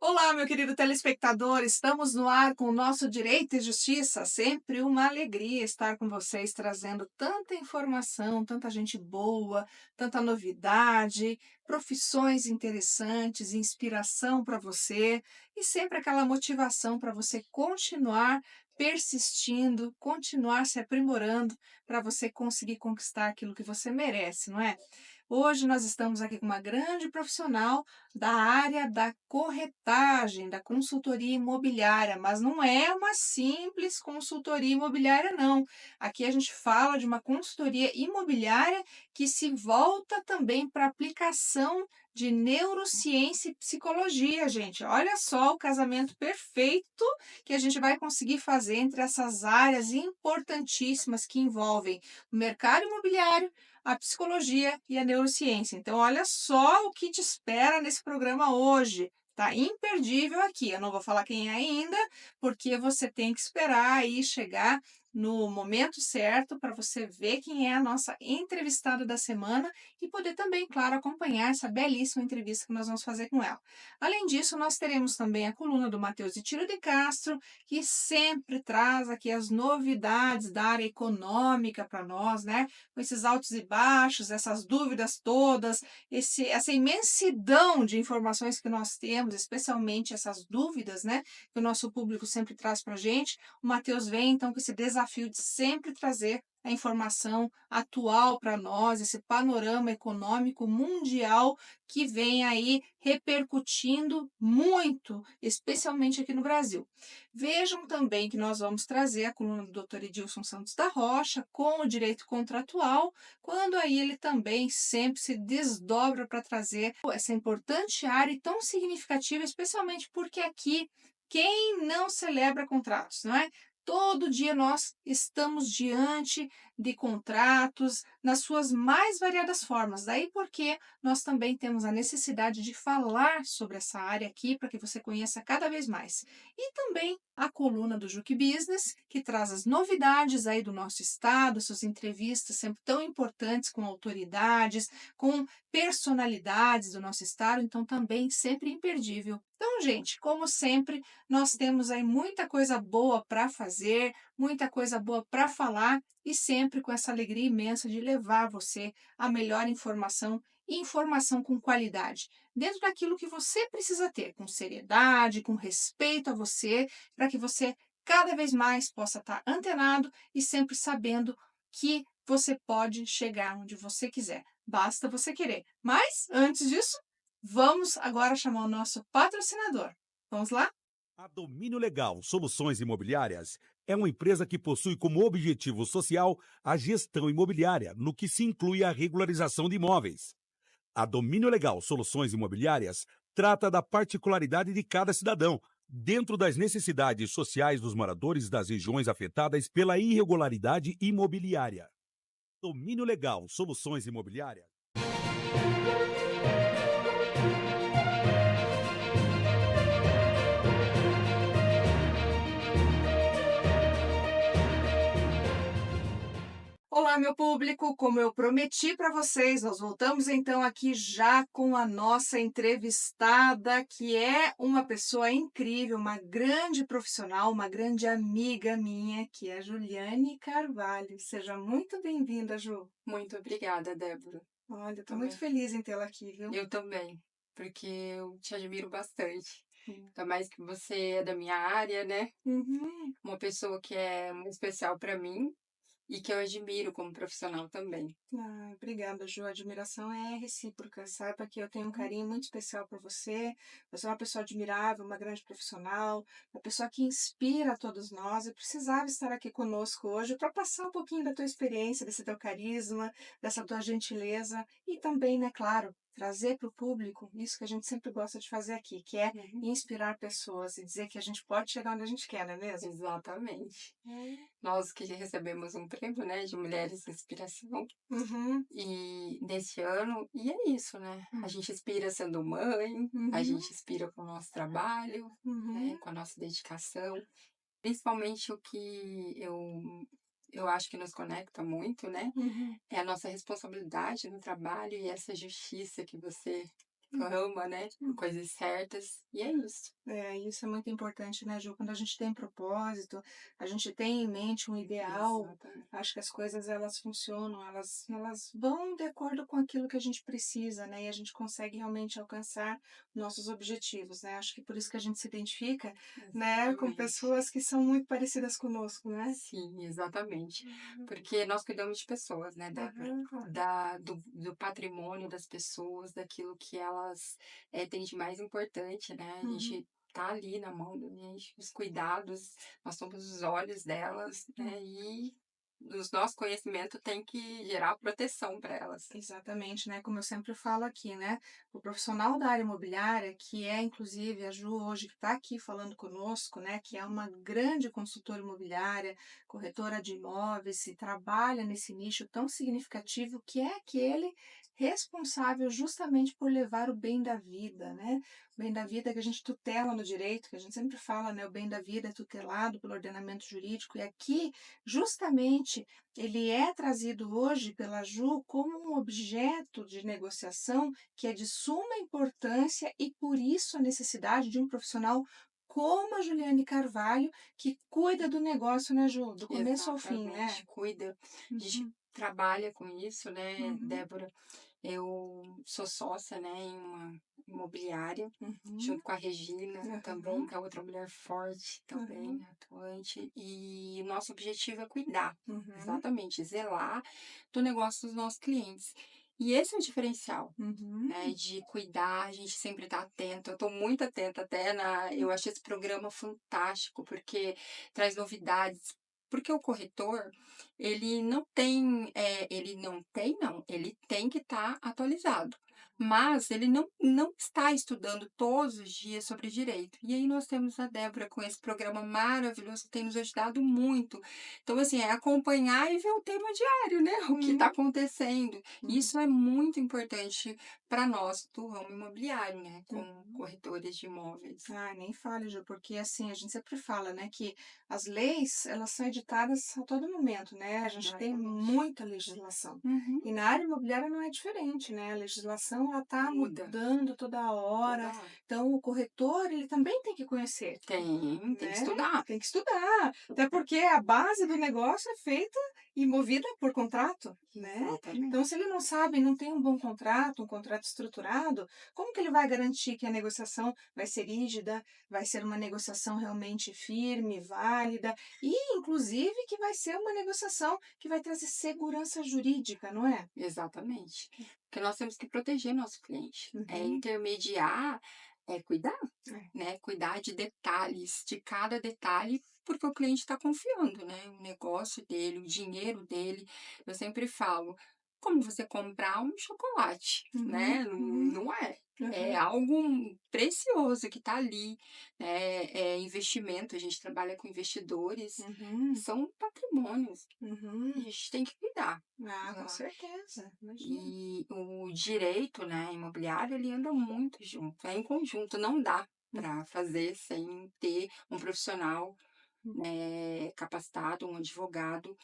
Olá, meu querido telespectador, estamos no ar com o nosso Direito e Justiça. Sempre uma alegria estar com vocês, trazendo tanta informação, tanta gente boa, tanta novidade, profissões interessantes, inspiração para você e sempre aquela motivação para você continuar persistindo, continuar se aprimorando para você conseguir conquistar aquilo que você merece, não é? Hoje nós estamos aqui com uma grande profissional da área da corretagem, da consultoria imobiliária, mas não é uma simples consultoria imobiliária, não. Aqui a gente fala de uma consultoria imobiliária que se volta também para aplicação de neurociência e psicologia, gente. Olha só o casamento perfeito que a gente vai conseguir fazer entre essas áreas importantíssimas que envolvem o mercado imobiliário, a psicologia e a neurociência. Então, olha só o que te espera nesse programa hoje. Tá imperdível aqui. Eu não vou falar quem é ainda, porque você tem que esperar aí chegar no momento certo para você ver quem é a nossa entrevistada da semana e poder também, claro, acompanhar essa belíssima entrevista que nós vamos fazer com ela. Além disso, nós teremos também a coluna do Matheus Tiro de Castro, que sempre traz aqui as novidades da área econômica para nós, né? Com esses altos e baixos, essas dúvidas todas, essa imensidão de informações que nós temos, especialmente essas dúvidas, né, que o nosso público sempre traz para a gente. O Matheus vem, então, com esse desafio de sempre trazer a informação atual para nós, esse panorama econômico mundial que vem aí repercutindo muito, especialmente aqui no Brasil. Vejam também que nós vamos trazer a coluna do Dr. Edilson Santos da Rocha com o direito contratual, quando aí ele também sempre se desdobra para trazer essa importante área e tão significativa, especialmente porque aqui quem não celebra contratos, não é? Todo dia nós estamos diante de contratos nas suas mais variadas formas. Daí porque nós também temos a necessidade de falar sobre essa área aqui para que você conheça cada vez mais. E também a coluna do Juque Business, que traz as novidades aí do nosso estado, suas entrevistas sempre tão importantes com autoridades, com personalidades do nosso estado, então também sempre imperdível. Então, gente, como sempre, nós temos aí muita coisa boa para fazer, muita coisa boa para falar e sempre com essa alegria imensa de levar você a melhor informação e informação com qualidade, dentro daquilo que você precisa ter, com seriedade, com respeito a você, para que você cada vez mais possa estar antenado e sempre sabendo que você pode chegar onde você quiser. Basta você querer. Mas, antes disso, vamos agora chamar o nosso patrocinador. Vamos lá? A Domínio Legal Soluções Imobiliárias é uma empresa que possui como objetivo social a gestão imobiliária, no que se inclui a regularização de imóveis. A Domínio Legal Soluções Imobiliárias trata da particularidade de cada cidadão, dentro das necessidades sociais dos moradores das regiões afetadas pela irregularidade imobiliária. Domínio Legal Soluções Imobiliárias. Olá, meu público! Como eu prometi para vocês, nós voltamos então aqui já com a nossa entrevistada, que é uma pessoa incrível, uma grande profissional, uma grande amiga minha, que é a Juliane Carvalho. Seja muito bem-vinda, Ju. Muito obrigada, Débora. Olha, estou Também. muito feliz em tê-la aqui, viu? Eu também, porque eu te admiro bastante. Hum. Ainda mais que você é da minha área, né? Uhum. Uma pessoa que é muito especial para mim e que eu admiro como profissional também. Obrigada, Ju. A admiração é recíproca. Saiba que eu tenho um carinho muito especial por você. Você é uma pessoa admirável, uma grande profissional, uma pessoa que inspira a todos nós. Eu precisava estar aqui conosco hoje para passar um pouquinho da tua experiência, desse teu carisma, dessa tua gentileza e também, né, claro, trazer para o público isso que a gente sempre gosta de fazer aqui, que é Uhum. inspirar pessoas e dizer que a gente pode chegar onde a gente quer, não é mesmo? Exatamente. É. Nós que recebemos um prêmio, né, de Mulheres Inspiração, Uhum, e nesse ano, e é isso, né? A hum, gente inspira sendo mãe, a uhum, gente inspira com o nosso trabalho, né, uhum, com a nossa dedicação. Principalmente o que eu acho que nos conecta muito, né, uhum. é a nossa responsabilidade no trabalho e essa justiça que você ama, né, por Hum. coisas certas, e é isso. É, isso é muito importante, né, Ju? Quando a gente tem propósito, a gente tem em mente um ideal, Exatamente. acho que as coisas elas funcionam, elas vão de acordo com aquilo que a gente precisa, né? E a gente consegue realmente alcançar nossos objetivos, né? Acho que por isso que a gente se identifica, né, com Exatamente. pessoas que são muito parecidas conosco, né? Sim, exatamente. Uhum, Porque nós cuidamos de pessoas, né, Débora? uhum, uhum, Do patrimônio das pessoas, daquilo que elas têm de mais importante, né? A uhum, gente tá ali na mão da gente, os cuidados, nós somos os olhos delas, uhum. né? E os nosso conhecimento tem que gerar proteção para elas. Exatamente, né? Como eu sempre falo aqui, né? O profissional da área imobiliária, que é inclusive a Ju hoje que está aqui falando conosco, né? Que é uma grande consultora imobiliária, corretora de imóveis e trabalha nesse nicho tão significativo que é aquele responsável justamente por levar o bem da vida, né? O bem da vida que a gente tutela no direito, que a gente sempre fala, né? O bem da vida é tutelado pelo ordenamento jurídico e aqui justamente ele é trazido hoje pela Ju como um objeto de negociação que é de suma importância e por isso a necessidade de um profissional como a Juliane Carvalho, que cuida do negócio, né, Ju? Do começo ao fim, Exatamente, né? cuida. A gente Uhum, trabalha com isso, né, uhum, Débora? Eu sou sócia, né, em uma imobiliária, uhum, junto com a Regina também, uhum, que é outra mulher forte também, uhum, atuante, e o nosso objetivo é cuidar, uhum, exatamente, zelar do negócio dos nossos clientes. E esse é o diferencial, uhum, né, de cuidar, a gente sempre tá atento. Eu tô muito atenta até eu acho esse programa fantástico, porque traz novidades. Porque o corretor, ele não tem não, ele tem que estar atualizado. Mas ele não está estudando todos os dias sobre direito. E aí nós temos a Débora com esse programa maravilhoso que tem nos ajudado muito. Então, assim, é acompanhar e ver o tema diário, né? O que está uhum, acontecendo. uhum, Isso é muito importante para nós do ramo imobiliário, né, como uhum. corretores de imóveis. Ah, nem fale, Ju, porque assim, a gente sempre fala, né, que as leis, elas são editadas a todo momento, né? A gente tem Exatamente. muita legislação. Uhum. E na área imobiliária não é diferente, né? A legislação, ela tá Muda mudando toda toda hora. hora. Então, o corretor, ele também tem que conhecer, Tem que né? estudar. Tem que estudar, até porque a base do negócio é feita e movida por contrato, né? Então, Exatamente. se ele não sabe, não tem um bom contrato, um contrato estruturado, como que ele vai garantir que a negociação vai ser rígida, vai ser uma negociação realmente firme, válida e, inclusive, que vai ser uma negociação que vai trazer segurança jurídica, não é? Exatamente. Porque nós temos que proteger nosso cliente. É Uhum, intermediar, é cuidar, é, né? Cuidar de detalhes, de cada detalhe, porque o cliente está confiando, né? O negócio dele, o dinheiro dele. Eu sempre falo, como você comprar um chocolate, uhum, né? Não, uhum, não é. É uhum, algo precioso que está ali, né? É investimento, a gente trabalha com investidores, uhum, são patrimônios. A uhum. gente tem que cuidar. Ah, com Zelar. certeza, imagina. E o direito, né, imobiliário, ele anda muito junto, é em conjunto, não dá para fazer sem ter um profissional, Uhum, né, capacitado, um advogado,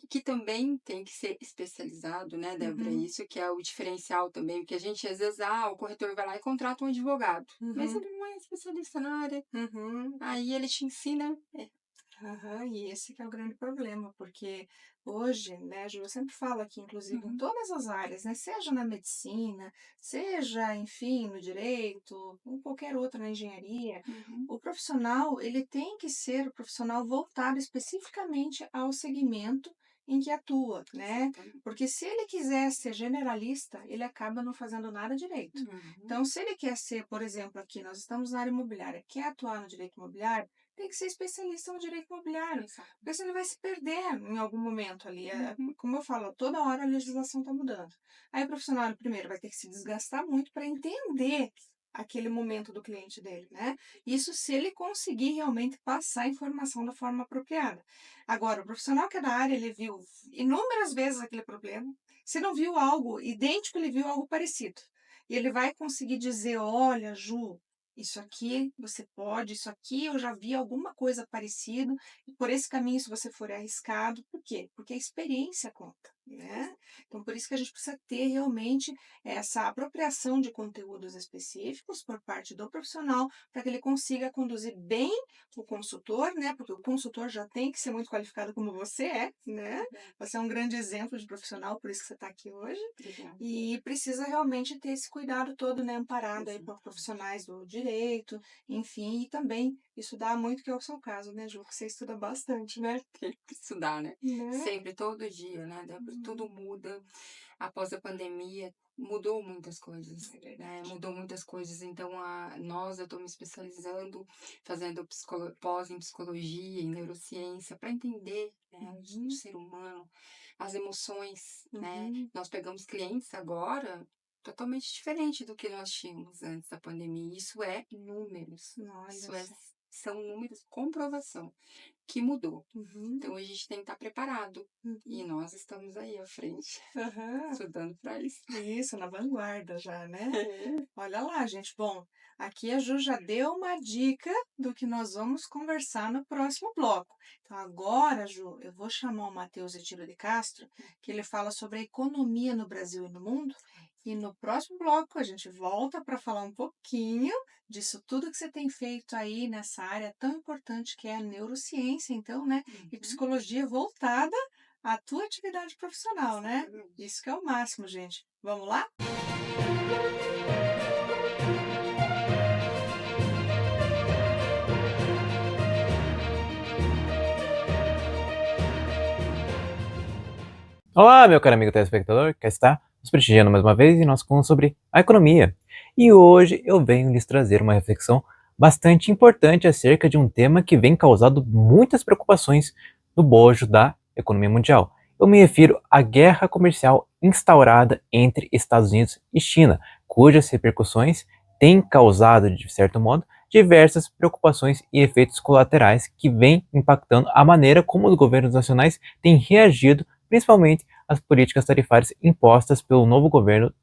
que também tem que ser especializado, né, Débora? uhum, Isso que é o diferencial também, porque a gente às vezes, o corretor vai lá e contrata um advogado, mas uhum, ele não é especialista na área, uhum. aí ele te ensina. Aham, e esse que é o grande problema, porque hoje, né, Ju, eu sempre falo aqui, inclusive, em Uhum, todas as áreas, né, seja na medicina, seja, enfim, no direito, ou qualquer outra, na engenharia, uhum, o profissional, ele tem que ser o profissional voltado especificamente ao segmento em que atua, né? Exatamente. Porque se ele quiser ser generalista, ele acaba não fazendo nada direito. Uhum. Então, se ele quer ser, por exemplo, aqui nós estamos na área imobiliária, quer atuar no direito imobiliário, tem que ser especialista no direito imobiliário, Exato. porque senão ele vai se perder em algum momento ali. Uhum. Como eu falo, toda hora a legislação está mudando. Aí o profissional, primeiro, vai ter que se desgastar muito para entender aquele momento do cliente dele, né? Isso se ele conseguir realmente passar a informação da forma apropriada. Agora, o profissional que é da área, ele viu inúmeras vezes aquele problema. Se não viu algo idêntico, ele viu algo parecido. E ele vai conseguir dizer: olha, Ju, isso aqui você pode, isso aqui eu já vi alguma coisa parecida, e por esse caminho, se você for arriscado, por quê? Porque a experiência conta, né? Então, por isso que a gente precisa ter realmente essa apropriação de conteúdos específicos por parte do profissional, para que ele consiga conduzir bem o consultor, né? Porque o consultor já tem que ser muito qualificado como você é, né? Você é um grande exemplo de profissional, por isso que você está aqui hoje. Obrigada. E precisa realmente ter esse cuidado todo, né? Amparado aí por profissionais do direito, enfim, e também estudar muito, que é o seu caso, né, Ju? Que você estuda bastante, né? Tem que estudar, né? Né? Sempre, todo dia, né, Débora? Tudo muda. Após a pandemia, mudou muitas coisas, É né? verdade. Mudou muitas coisas. Então, eu estou me especializando, fazendo pós em psicologia, em neurociência, para entender, né, o Uhum, ser humano, as emoções, né? uhum. Nós pegamos clientes agora totalmente diferente do que nós tínhamos antes da pandemia. Isso é números. Olha Isso é, só. são números, comprovação que mudou. Uhum, Então a gente tem que estar preparado. E uhum. nós estamos aí à frente, Aham. estudando para isso. Isso, na vanguarda já, né? É. Olha lá, gente. Bom, aqui a Ju já deu uma dica do que nós vamos conversar no próximo bloco. Então, agora, Ju, eu vou chamar o Matheus Etílio de Castro, que ele fala sobre a economia no Brasil e no mundo. E no próximo bloco a gente volta para falar um pouquinho disso tudo que você tem feito aí nessa área tão importante que é a neurociência, então, né? E Uhum. psicologia voltada à tua atividade profissional, né? Exatamente. Isso que é o máximo, gente. Vamos lá? Olá, meu caro amigo telespectador, cá está nos prestigiando mais uma vez e nós falamos sobre a economia. E hoje eu venho lhes trazer uma reflexão bastante importante acerca de um tema que vem causando muitas preocupações no bojo da economia mundial. Eu me refiro à guerra comercial instaurada entre Estados Unidos e China, cujas repercussões têm causado, de certo modo, diversas preocupações e efeitos colaterais que vêm impactando a maneira como os governos nacionais têm reagido, principalmente as políticas tarifárias impostas pelo novo governo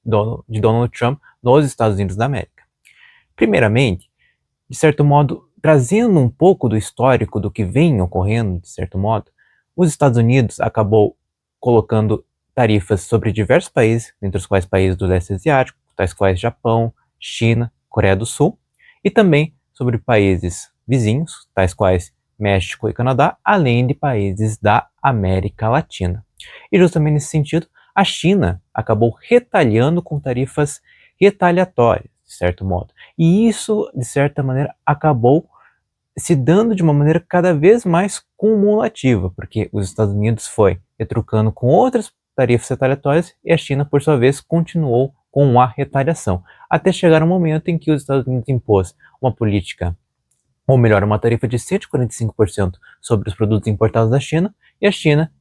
de Donald Trump nos Estados Unidos da América. Primeiramente, de certo modo, trazendo um pouco do histórico do que vem ocorrendo, de certo modo, os Estados Unidos acabou colocando tarifas sobre diversos países, entre os quais países do leste asiático, tais quais Japão, China, Coreia do Sul, e também sobre países vizinhos, tais quais México e Canadá, além de países da América Latina. E justamente nesse sentido, a China acabou retaliando com tarifas retaliatórias, de certo modo. E isso, de certa maneira, acabou se dando de uma maneira cada vez mais cumulativa, porque os Estados Unidos foi retrucando com outras tarifas retaliatórias e a China, por sua vez, continuou com a retaliação, até chegar um momento em que os Estados Unidos impôs uma política, ou melhor, uma tarifa de 145% sobre os produtos importados da China, e a China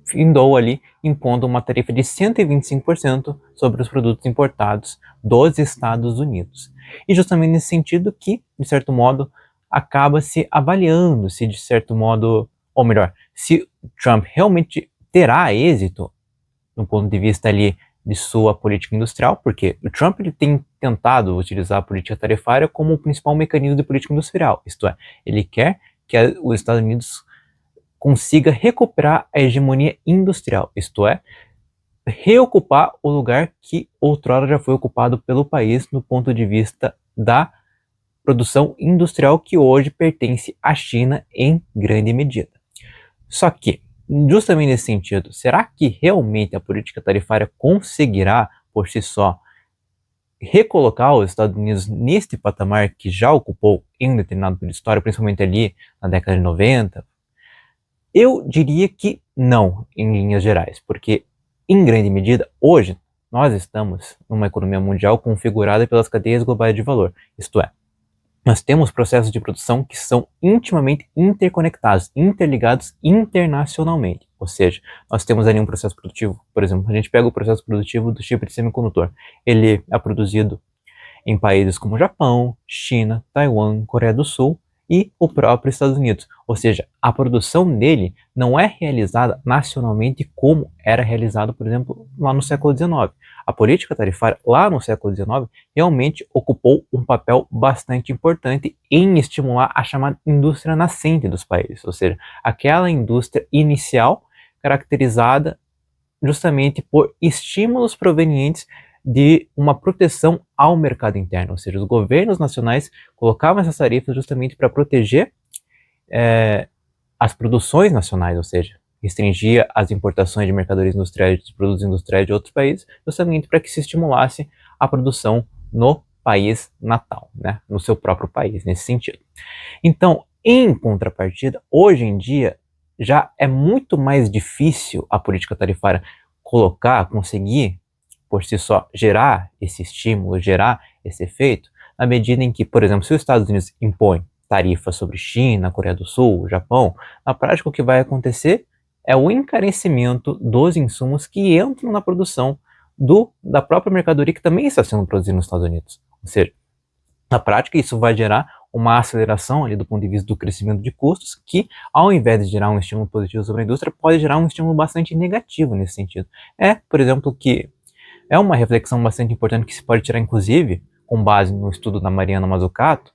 findou ali impondo uma tarifa de 125% sobre os produtos importados dos Estados Unidos. E justamente nesse sentido que, de certo modo, acaba se avaliando se de certo modo, ou melhor, se Trump realmente terá êxito no ponto de vista ali de sua política industrial, porque o Trump ele tem tentado utilizar a política tarifária como o principal mecanismo de política industrial, isto é, ele quer que os Estados Unidos consiga recuperar a hegemonia industrial, isto é, reocupar o lugar que outrora já foi ocupado pelo país no ponto de vista da produção industrial que hoje pertence à China em grande medida. Só que, justamente nesse sentido, será que realmente a política tarifária conseguirá, por si só, recolocar os Estados Unidos neste patamar que já ocupou em um determinado período de história, principalmente ali na década de 90? Eu diria que Não, em linhas gerais, porque, em grande medida, hoje, nós estamos numa economia mundial configurada pelas cadeias globais de valor, isto é, nós temos processos de produção que são intimamente interconectados, interligados internacionalmente. Ou seja, nós temos ali um processo produtivo, por exemplo, a gente pega o processo produtivo do chip de semicondutor. Ele é produzido em países como Japão, China, Taiwan, Coreia do Sul e o próprio Estados Unidos. Ou seja, a produção dele não é realizada nacionalmente como era realizado, por exemplo, lá no século XIX. A política tarifária lá no século XIX realmente ocupou um papel bastante importante em estimular a chamada indústria nascente dos países, ou seja, aquela indústria inicial caracterizada justamente por estímulos provenientes de uma proteção ao mercado interno, ou seja, os governos nacionais colocavam essas tarifas justamente para proteger as produções nacionais, ou seja, restringia as importações de mercadorias industriais, de produtos industriais de outros países, justamente para que se estimulasse a produção no país natal, né, no seu próprio país, nesse sentido. Então, em contrapartida, hoje em dia já é muito mais difícil a política tarifária conseguir por si só gerar esse estímulo, gerar esse efeito, na medida em que, por exemplo, se os Estados Unidos impõem tarifas sobre China, Coreia do Sul, Japão, na prática o que vai acontecer é o encarecimento dos insumos que entram na produção da própria mercadoria que também está sendo produzida nos Estados Unidos. Ou seja, na prática, isso vai gerar uma aceleração ali do ponto de vista do crescimento de custos, que, ao invés de gerar um estímulo positivo sobre a indústria, pode gerar um estímulo bastante negativo nesse sentido. Por exemplo, que é uma reflexão bastante importante que se pode tirar, inclusive, com base no estudo da Mariana Mazzucato,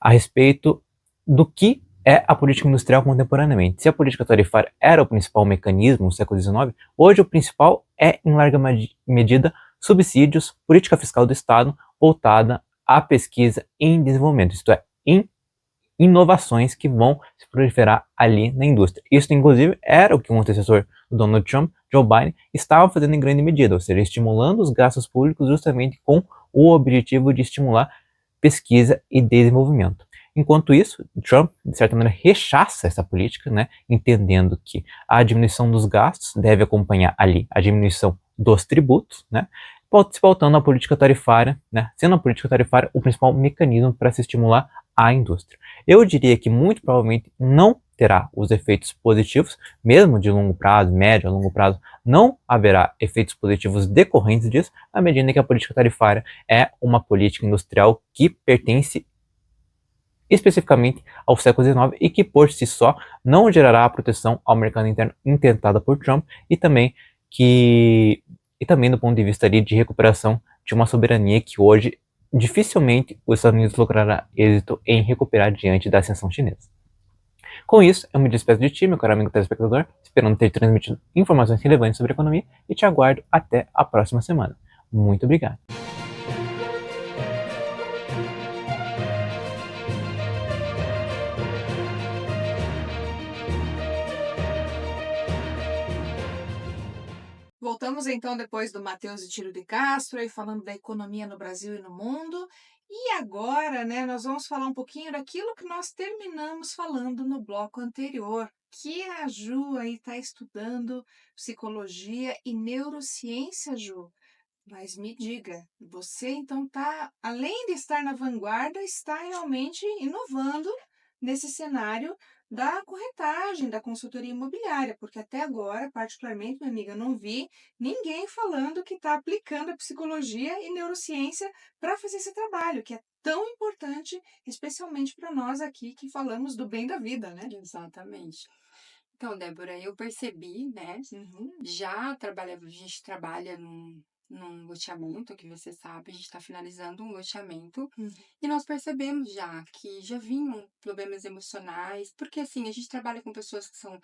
a respeito do que é a política industrial contemporaneamente. Se a política tarifária era o principal mecanismo no século XIX, hoje o principal é, em larga medida, subsídios, política fiscal do Estado voltada à pesquisa em desenvolvimento, isto é, em inovações que vão se proliferar ali na indústria. Isso, inclusive, era o que o antecessor do Donald Trump, Joe Biden, estava fazendo em grande medida, ou seja, estimulando os gastos públicos justamente com o objetivo de estimular pesquisa e desenvolvimento. Enquanto isso, Trump, de certa maneira, rechaça essa política, né, entendendo que a diminuição dos gastos deve acompanhar ali a diminuição dos tributos, né, se pautando a política tarifária, né, sendo a política tarifária o principal mecanismo para se estimular a indústria. Eu diria que muito provavelmente não terá os efeitos positivos, mesmo de longo prazo, médio a longo prazo, não haverá efeitos positivos decorrentes disso, à medida que a política tarifária é uma política industrial que pertence especificamente ao século XIX e que por si só não gerará a proteção ao mercado interno intentada por Trump e também do ponto de vista ali de recuperação de uma soberania que hoje dificilmente os Estados Unidos logrará êxito em recuperar diante da ascensão chinesa. Com isso, eu me despeço de ti, meu caro amigo telespectador, esperando ter transmitido informações relevantes sobre economia e te aguardo até a próxima semana. Muito obrigado. Voltamos então depois do Matheus e Tiro de Castro, aí falando da economia no Brasil e no mundo. E agora, né, nós vamos falar um pouquinho daquilo que nós terminamos falando no bloco anterior, que a Ju aí está estudando psicologia e neurociência, Ju. Mas me diga, você então está, além de estar na vanguarda, está realmente inovando nesse cenário da corretagem, da consultoria imobiliária, porque até agora, particularmente, minha amiga, eu não vi ninguém falando que está aplicando a psicologia e neurociência para fazer esse trabalho, que é tão importante, especialmente para nós aqui que falamos do bem da vida, né? Exatamente. Então, Débora, eu percebi, né? Uhum, A gente trabalha num loteamento, que você sabe, a gente está finalizando um loteamento, uhum, e nós percebemos já que já vinham problemas emocionais, porque assim, a gente trabalha com pessoas que são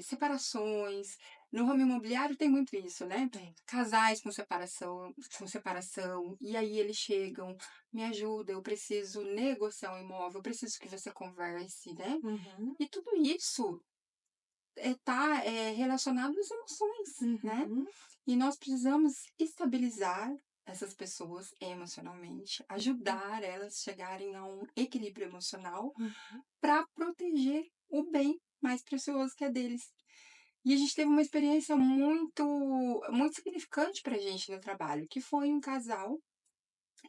separações, no ramo imobiliário tem muito isso, né? tem. Casais com separação, e aí eles chegam, me ajuda, eu preciso negociar um imóvel, eu preciso que você converse, né? Uhum, E tudo isso está relacionado às emoções, né? uhum, E nós precisamos estabilizar essas pessoas emocionalmente, ajudar elas a chegarem a um equilíbrio emocional uhum. para proteger o bem mais precioso que é deles. E a gente teve uma experiência muito significante pra gente no trabalho, que foi um casal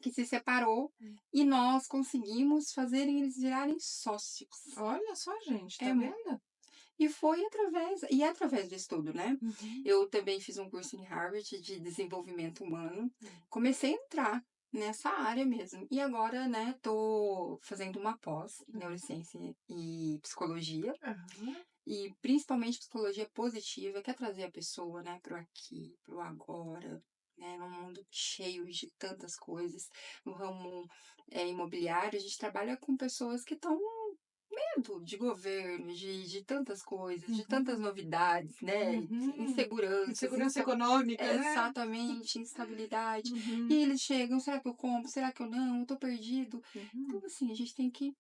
que se separou e nós conseguimos fazer eles virarem sócios. Olha só, gente, É, tá vendo? e foi através do estudo, né. Uhum. Eu também fiz um curso em Harvard de desenvolvimento humano, Hum. comecei a entrar nessa área mesmo. E agora, né, tô fazendo uma pós em neurociência e psicologia, Aham. e principalmente psicologia positiva, que é trazer a pessoa, né, para o aqui, para o agora, né, num mundo cheio de tantas coisas. No ramo, imobiliário, a gente trabalha com pessoas que estão medo de governo, de tantas coisas, de tantas Uhum. novidades, né, Uhum. inseguranças, Insegurança econômica, né? exatamente, instabilidade. E Uhum. eles chegam: "Será que eu compro? Será que eu não? Eu tô perdido". Então, Uhum. assim, a gente tem que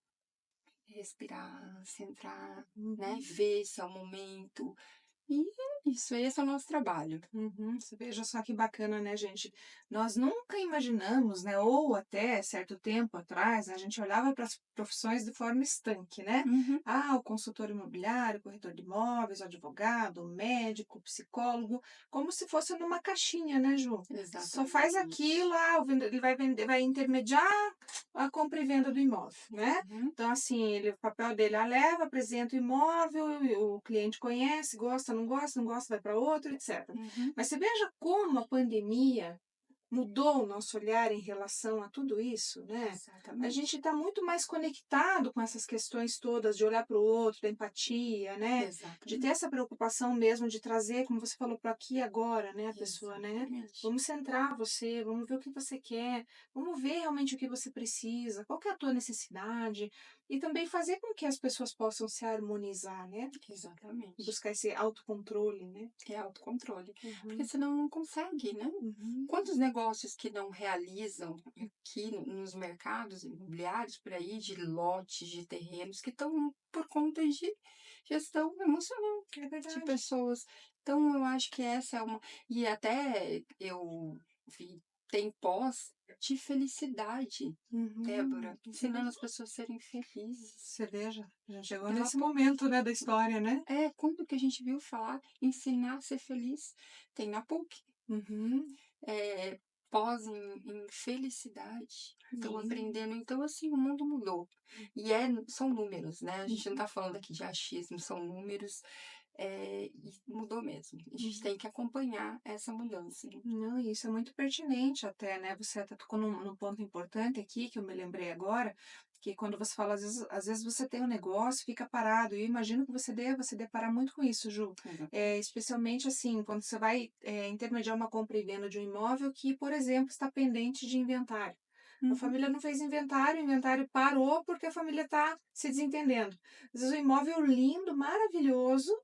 respirar, centrar, né, Uhum. ver se é o momento. E é isso, esse é o nosso trabalho. Uhum. Você veja só que bacana, né, gente? Nós nunca imaginamos, né, ou até certo tempo atrás, a gente olhava para as profissões de forma estanque, né? Uhum, Ah, o consultor imobiliário, o corretor de imóveis, o advogado, o médico, o psicólogo, como se fosse numa caixinha, né, Ju? Só faz aquilo, exatamente. ele vai vender, vai intermediar a compra e venda do imóvel, né? Uhum, Então, assim, o papel dele leva, apresenta o imóvel, e o cliente conhece, gosta, não gosta, não gosta, vai para outro, etc. uhum, Mas você veja como a pandemia mudou o nosso olhar em relação a tudo isso, né? A gente exatamente. está muito mais conectado com essas questões todas de olhar para o outro, da empatia, né? De ter Exatamente. essa preocupação mesmo de trazer, como você falou, para aqui e agora, né? A pessoa, né? Exatamente. Vamos centrar você, vamos ver o que você quer, vamos ver realmente o que você precisa, qual que é a tua necessidade, e também fazer com que as pessoas possam se harmonizar, né? Exatamente. Buscar esse autocontrole, né? É autocontrole, porque Uhum, senão não consegue, né. uhum, Quantos negócios que não realizam aqui nos mercados imobiliários por aí, de lotes de terrenos que estão por conta de gestão emocional é de verdade. pessoas. Então eu acho que essa é uma, e até eu vi, tem pós de felicidade, Débora, Você ensinando veja, as pessoas a serem felizes. você veja, já chegou Pela nesse momento, né, da PUC. história, né? Quando que a gente viu falar ensinar a ser feliz? Tem na PUC. Uhum, eh, pós em felicidade, estão sim. aprendendo. Então, assim, o mundo mudou. E são números, né, a gente não está falando aqui de achismo, são números, e mudou mesmo. A gente Uhum. tem que acompanhar essa mudança. Não, e isso é muito pertinente até, né? Você até tocou num ponto importante aqui, que eu me lembrei agora, que quando você fala, às vezes você tem um negócio, fica parado, e eu imagino que você deva se deparar muito com isso, Ju. Exatamente. Especialmente assim, quando você vai intermediar uma compra e venda de um imóvel que, por exemplo, está pendente de inventário. A Uhum. família não fez inventário, o inventário parou porque a família está se desentendendo. Às vezes o imóvel lindo, maravilhoso,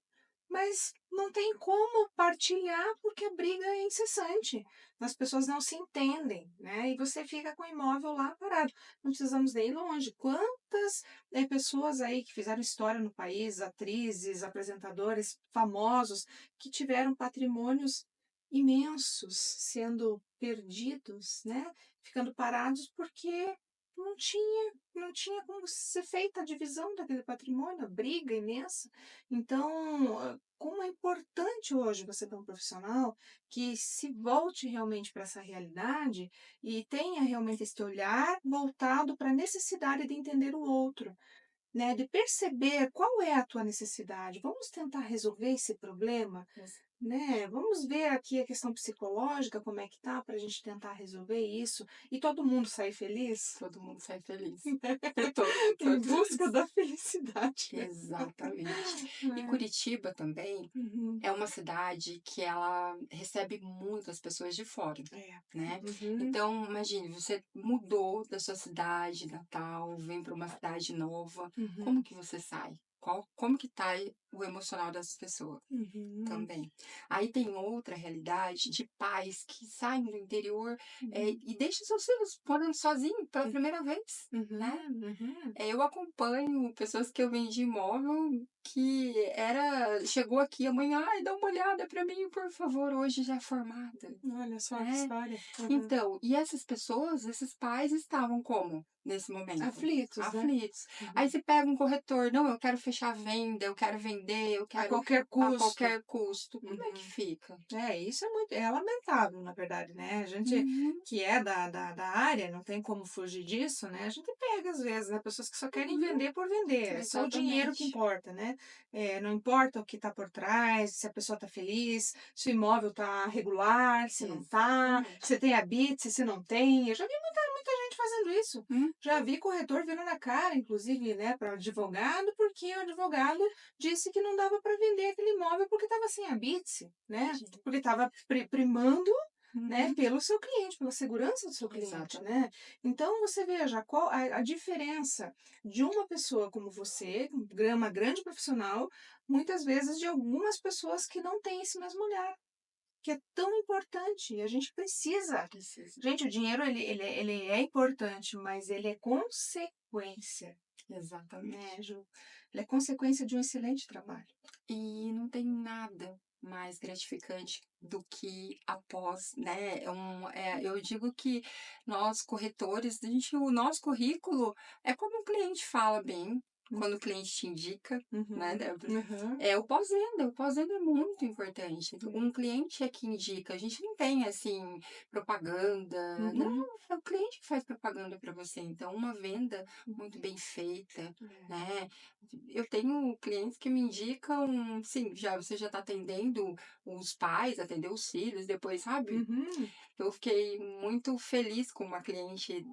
mas não tem como partilhar porque a briga é incessante. As pessoas não se entendem, né? E você fica com o imóvel lá parado. Não precisamos nem ir longe. Quantas pessoas aí que fizeram história no país, atrizes, apresentadores famosos, que tiveram patrimônios imensos sendo perdidos, né? Ficando parados porque não tinha como ser feita a divisão daquele patrimônio, a briga imensa. Então, como é importante hoje você ter um profissional que se volte realmente para essa realidade e tenha realmente esse olhar voltado para a necessidade de entender o outro, né? De perceber qual é a tua necessidade. Vamos tentar resolver esse problema, Ex né? Vamos ver aqui a questão psicológica, como é que tá, para a gente tentar resolver isso e todo mundo sair feliz, Todo mundo sai feliz. né? Em busca Todos. da felicidade, né? Exatamente. E Né? Curitiba também Uhum. é uma cidade que ela recebe muitas pessoas de fora, É. né. Uhum. Então, imagine, você mudou da sua cidade natal, vem para uma cidade nova, como Uhum. que você sai? Como que tá o emocional dessas pessoas? Uhum. Também. Aí tem outra realidade de pais que saem do interior, Uhum. e deixam seus filhos morando sozinho pela primeira vez, né. Uhum. Uhum. Eu acompanho pessoas que eu vendi imóvel que chegou aqui amanhã: "Ai, dá uma olhada para mim, por favor", hoje já é formada, Olha só que né. história. Uhum. Então, e essas pessoas, esses pais estavam como? nesse momento. Aflitos, né? Aflitos. Uhum. Aí você pega um corretor, não, eu quero fechar a venda, eu quero vender, eu A quero qualquer a custo. qualquer custo. Como é que Uhum. fica? Isso é lamentável, na verdade, né? A gente Uhum, que é da área, não tem como fugir disso, né? A gente pega, às vezes, né? Pessoas que só querem uhum, vender por vender. É só o dinheiro que exatamente. importa, né? Não importa o que está por trás, se a pessoa está feliz, se o imóvel está regular, se não está, Exatamente. se tem habite, se não tem. Eu já vi muita gente fazendo isso. Hum, Já vi corretor vindo na cara, inclusive, né, para advogado, porque o advogado disse que não dava para vender aquele imóvel porque estava sem habite, né? gente. Porque estava primando, né, Uhum, pelo seu cliente, pela segurança do seu cliente, né? exatamente. Então você veja qual a diferença de uma pessoa como você, uma grande profissional, muitas vezes de algumas pessoas que não têm esse mesmo olhar, que é tão importante. E a gente precisa. Precisa. Gente, o dinheiro ele é importante, mas ele é consequência, Exatamente. né, Ju? Ele é consequência de um excelente trabalho. E não tem nada mais gratificante do que após, né? Eu digo que nós, corretores, o nosso currículo é quando o cliente fala bem, quando o cliente te indica, né, Uhum, Débora? uhum, O pós-venda é muito importante. Um cliente é que indica, a gente não tem, assim, propaganda, não, uhum. é o cliente que faz propaganda para você. Então, uma venda muito bem feita, né? Eu tenho clientes que me indicam, sim, você já está atendendo os pais, atendeu os filhos, depois, sabe? Uhum. Eu fiquei muito feliz com uma cliente,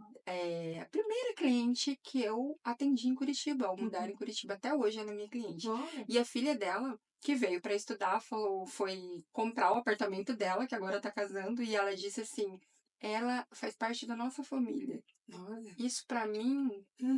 a primeira cliente que eu atendi em Curitiba, ao mudar em Curitiba, até hoje ela é minha cliente. Olha. E a filha dela, que veio para estudar, foi comprar o apartamento dela, que agora está casando, e ela disse assim: ela faz parte da nossa família. Olha. Isso para mim,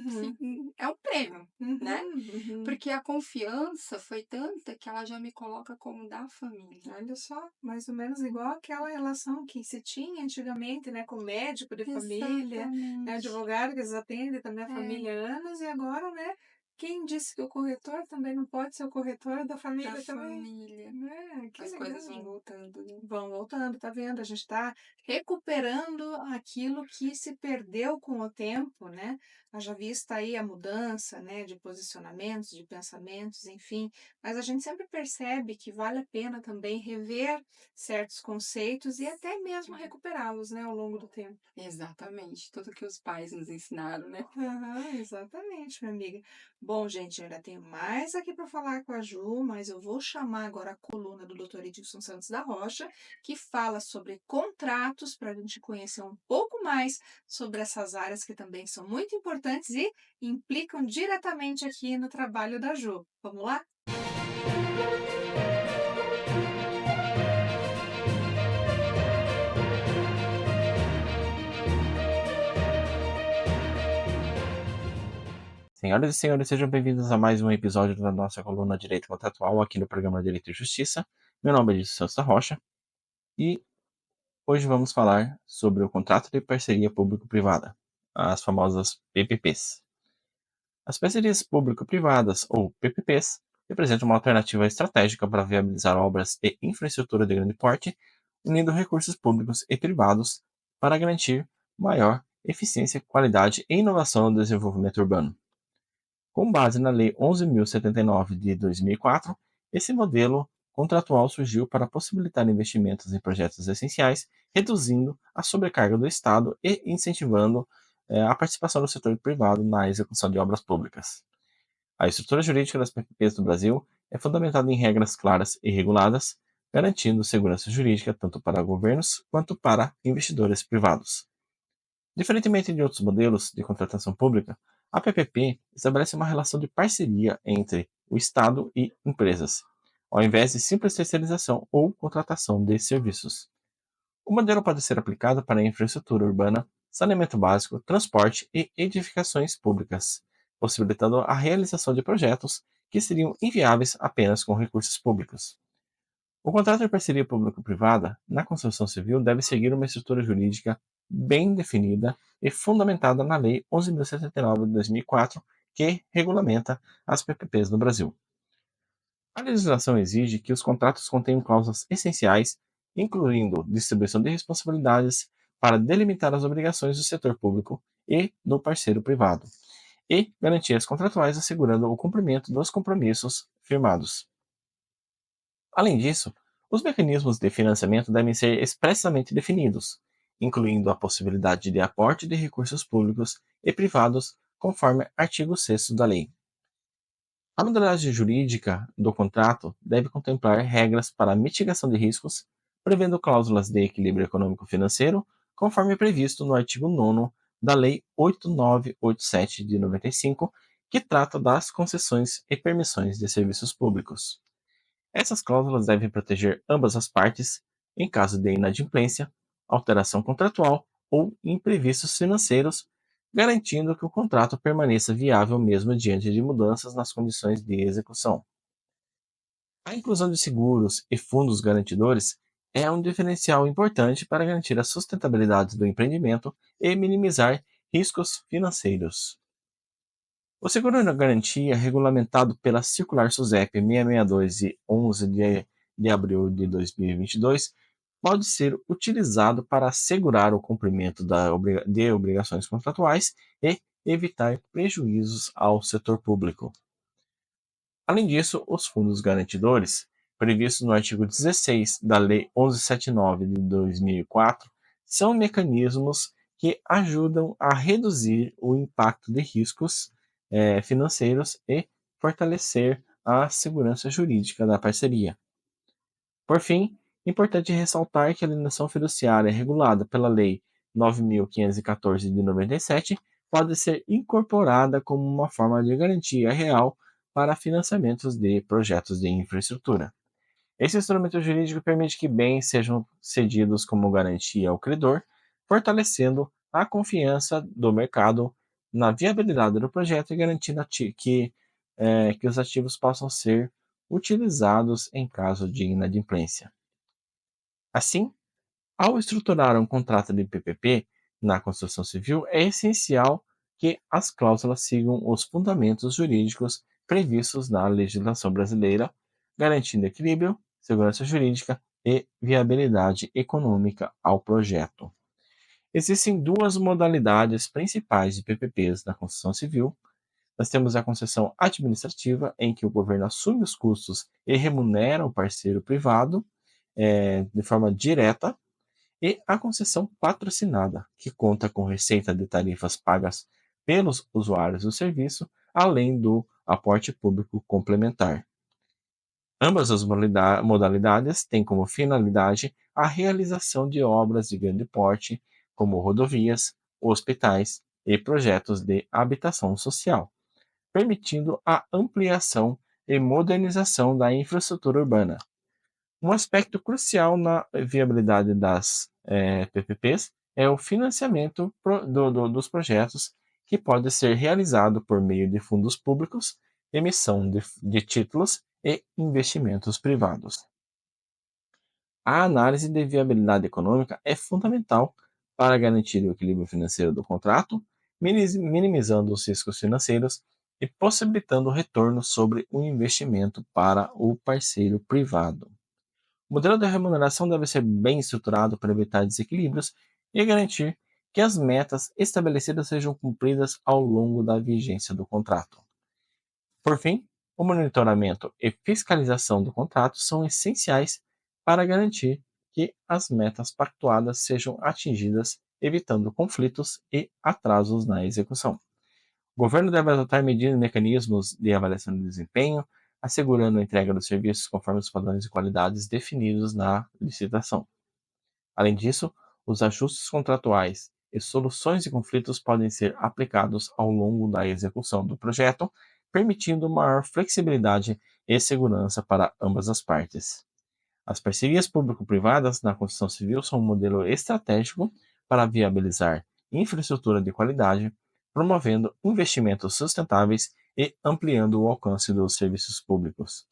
assim, Uhum. é um prêmio, né? Uhum, uhum. Porque a confiança foi tanta que ela já me coloca como da família. Olha só, mais ou menos igual aquela relação que se tinha antigamente, né, com médico de família, né, Exatamente. advogado que eles atendem também a É, família há anos, e agora, né, quem disse que o corretor também não pode ser o corretor da da família também? família. Né, que As legal, coisas vão gente. voltando, né? Vão voltando, tá vendo? A gente está recuperando aquilo que se perdeu com o tempo, né? Haja vista aí a mudança, né, de posicionamentos, de pensamentos, enfim. Mas a gente sempre percebe que vale a pena também rever certos conceitos e até mesmo recuperá-los, né, ao longo do tempo. Exatamente. Tudo que os pais nos ensinaram, né? Aham, exatamente, minha amiga. Bom, gente, eu ainda tenho mais aqui para falar com a Ju, mas eu vou chamar agora a coluna do Dr. Edilson Santos da Rocha, que fala sobre contratos, para a gente conhecer um pouco mais sobre essas áreas que também são muito importantes e implicam diretamente aqui no trabalho da Ju. Vamos lá? Senhoras e senhores, sejam bem-vindos a mais um episódio da nossa coluna Direito Contratual aqui no programa Direito e Justiça. Meu nome é Edson Santos da Rocha e hoje vamos falar sobre o contrato de parceria público-privada, as famosas PPPs. As parcerias público-privadas, ou PPPs, representam uma alternativa estratégica para viabilizar obras de infraestrutura de grande porte, unindo recursos públicos e privados para garantir maior eficiência, qualidade e inovação no desenvolvimento urbano. Com base na Lei 11.079 de 2004, esse modelo contratual surgiu para possibilitar investimentos em projetos essenciais, reduzindo a sobrecarga do Estado e incentivando a participação do setor privado na execução de obras públicas. A estrutura jurídica das PPPs no Brasil é fundamentada em regras claras e reguladas, garantindo segurança jurídica tanto para governos quanto para investidores privados. Diferentemente de outros modelos de contratação pública, a PPP estabelece uma relação de parceria entre o Estado e empresas, ao invés de simples terceirização ou contratação de serviços. O modelo pode ser aplicado para infraestrutura urbana, saneamento básico, transporte e edificações públicas, possibilitando a realização de projetos que seriam inviáveis apenas com recursos públicos. O contrato de parceria público-privada na construção civil deve seguir uma estrutura jurídica bem definida e fundamentada na Lei 11.079 de 2004, que regulamenta as PPPs no Brasil. A legislação exige que os contratos contenham cláusulas essenciais, incluindo distribuição de responsabilidades para delimitar as obrigações do setor público e do parceiro privado, e garantias contratuais assegurando o cumprimento dos compromissos firmados. Além disso, os mecanismos de financiamento devem ser expressamente definidos, incluindo a possibilidade de aporte de recursos públicos e privados, conforme artigo 6º da lei. A modalidade jurídica do contrato deve contemplar regras para a mitigação de riscos, prevendo cláusulas de equilíbrio econômico-financeiro, conforme previsto no artigo 9º da Lei 8987 de 95, que trata das concessões e permissões de serviços públicos. Essas cláusulas devem proteger ambas as partes em caso de inadimplência, alteração contratual ou imprevistos financeiros, garantindo que o contrato permaneça viável mesmo diante de mudanças nas condições de execução. A inclusão de seguros e fundos garantidores é um diferencial importante para garantir a sustentabilidade do empreendimento e minimizar riscos financeiros. O seguro de garantia, regulamentado pela Circular SUSEP 662 de 11 de abril de 2022, pode ser utilizado para assegurar o cumprimento de obrigações contratuais e evitar prejuízos ao setor público. Além disso, os fundos garantidores, previstos no artigo 16 da Lei 1179 de 2004, são mecanismos que ajudam a reduzir o impacto de riscos financeiros e fortalecer a segurança jurídica da parceria. Por fim, é importante ressaltar que a alienação fiduciária regulada pela Lei 9.514 de 97 pode ser incorporada como uma forma de garantia real para financiamentos de projetos de infraestrutura. Esse instrumento jurídico permite que bens sejam cedidos como garantia ao credor, fortalecendo a confiança do mercado na viabilidade do projeto e garantindo que os ativos possam ser utilizados em caso de inadimplência. Assim, ao estruturar um contrato de PPP na construção civil, é essencial que as cláusulas sigam os fundamentos jurídicos previstos na legislação brasileira, garantindo equilíbrio, segurança jurídica e viabilidade econômica ao projeto. Existem duas modalidades principais de PPPs na construção civil. Nós temos a concessão administrativa, em que o governo assume os custos e remunera o parceiro privado de forma direta, e a concessão patrocinada, que conta com receita de tarifas pagas pelos usuários do serviço, além do aporte público complementar. Ambas as modalidades têm como finalidade a realização de obras de grande porte, como rodovias, hospitais e projetos de habitação social, permitindo a ampliação e modernização da infraestrutura urbana. Um aspecto crucial na viabilidade das PPPs é o financiamento dos projetos, que pode ser realizado por meio de fundos públicos, emissão de títulos e investimentos privados. A análise de viabilidade econômica é fundamental para garantir o equilíbrio financeiro do contrato, minimizando os riscos financeiros e possibilitando o retorno sobre o investimento para o parceiro privado. O modelo de remuneração deve ser bem estruturado para evitar desequilíbrios e garantir que as metas estabelecidas sejam cumpridas ao longo da vigência do contrato. Por fim, o monitoramento e fiscalização do contrato são essenciais para garantir que as metas pactuadas sejam atingidas, evitando conflitos e atrasos na execução. O governo deve adotar medidas e mecanismos de avaliação de desempenho, assegurando a entrega dos serviços conforme os padrões de qualidade definidos na licitação. Além disso, os ajustes contratuais e soluções de conflitos podem ser aplicados ao longo da execução do projeto, permitindo maior flexibilidade e segurança para ambas as partes. As parcerias público-privadas na construção civil são um modelo estratégico para viabilizar infraestrutura de qualidade, promovendo investimentos sustentáveis e ampliando o alcance dos serviços públicos.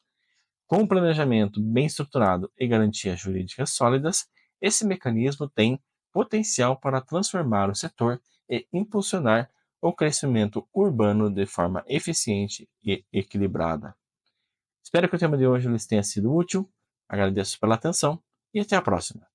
Com um planejamento bem estruturado e garantias jurídicas sólidas, esse mecanismo tem potencial para transformar o setor e impulsionar o crescimento urbano de forma eficiente e equilibrada. Espero que o tema de hoje lhes tenha sido útil. Agradeço pela atenção e até a próxima.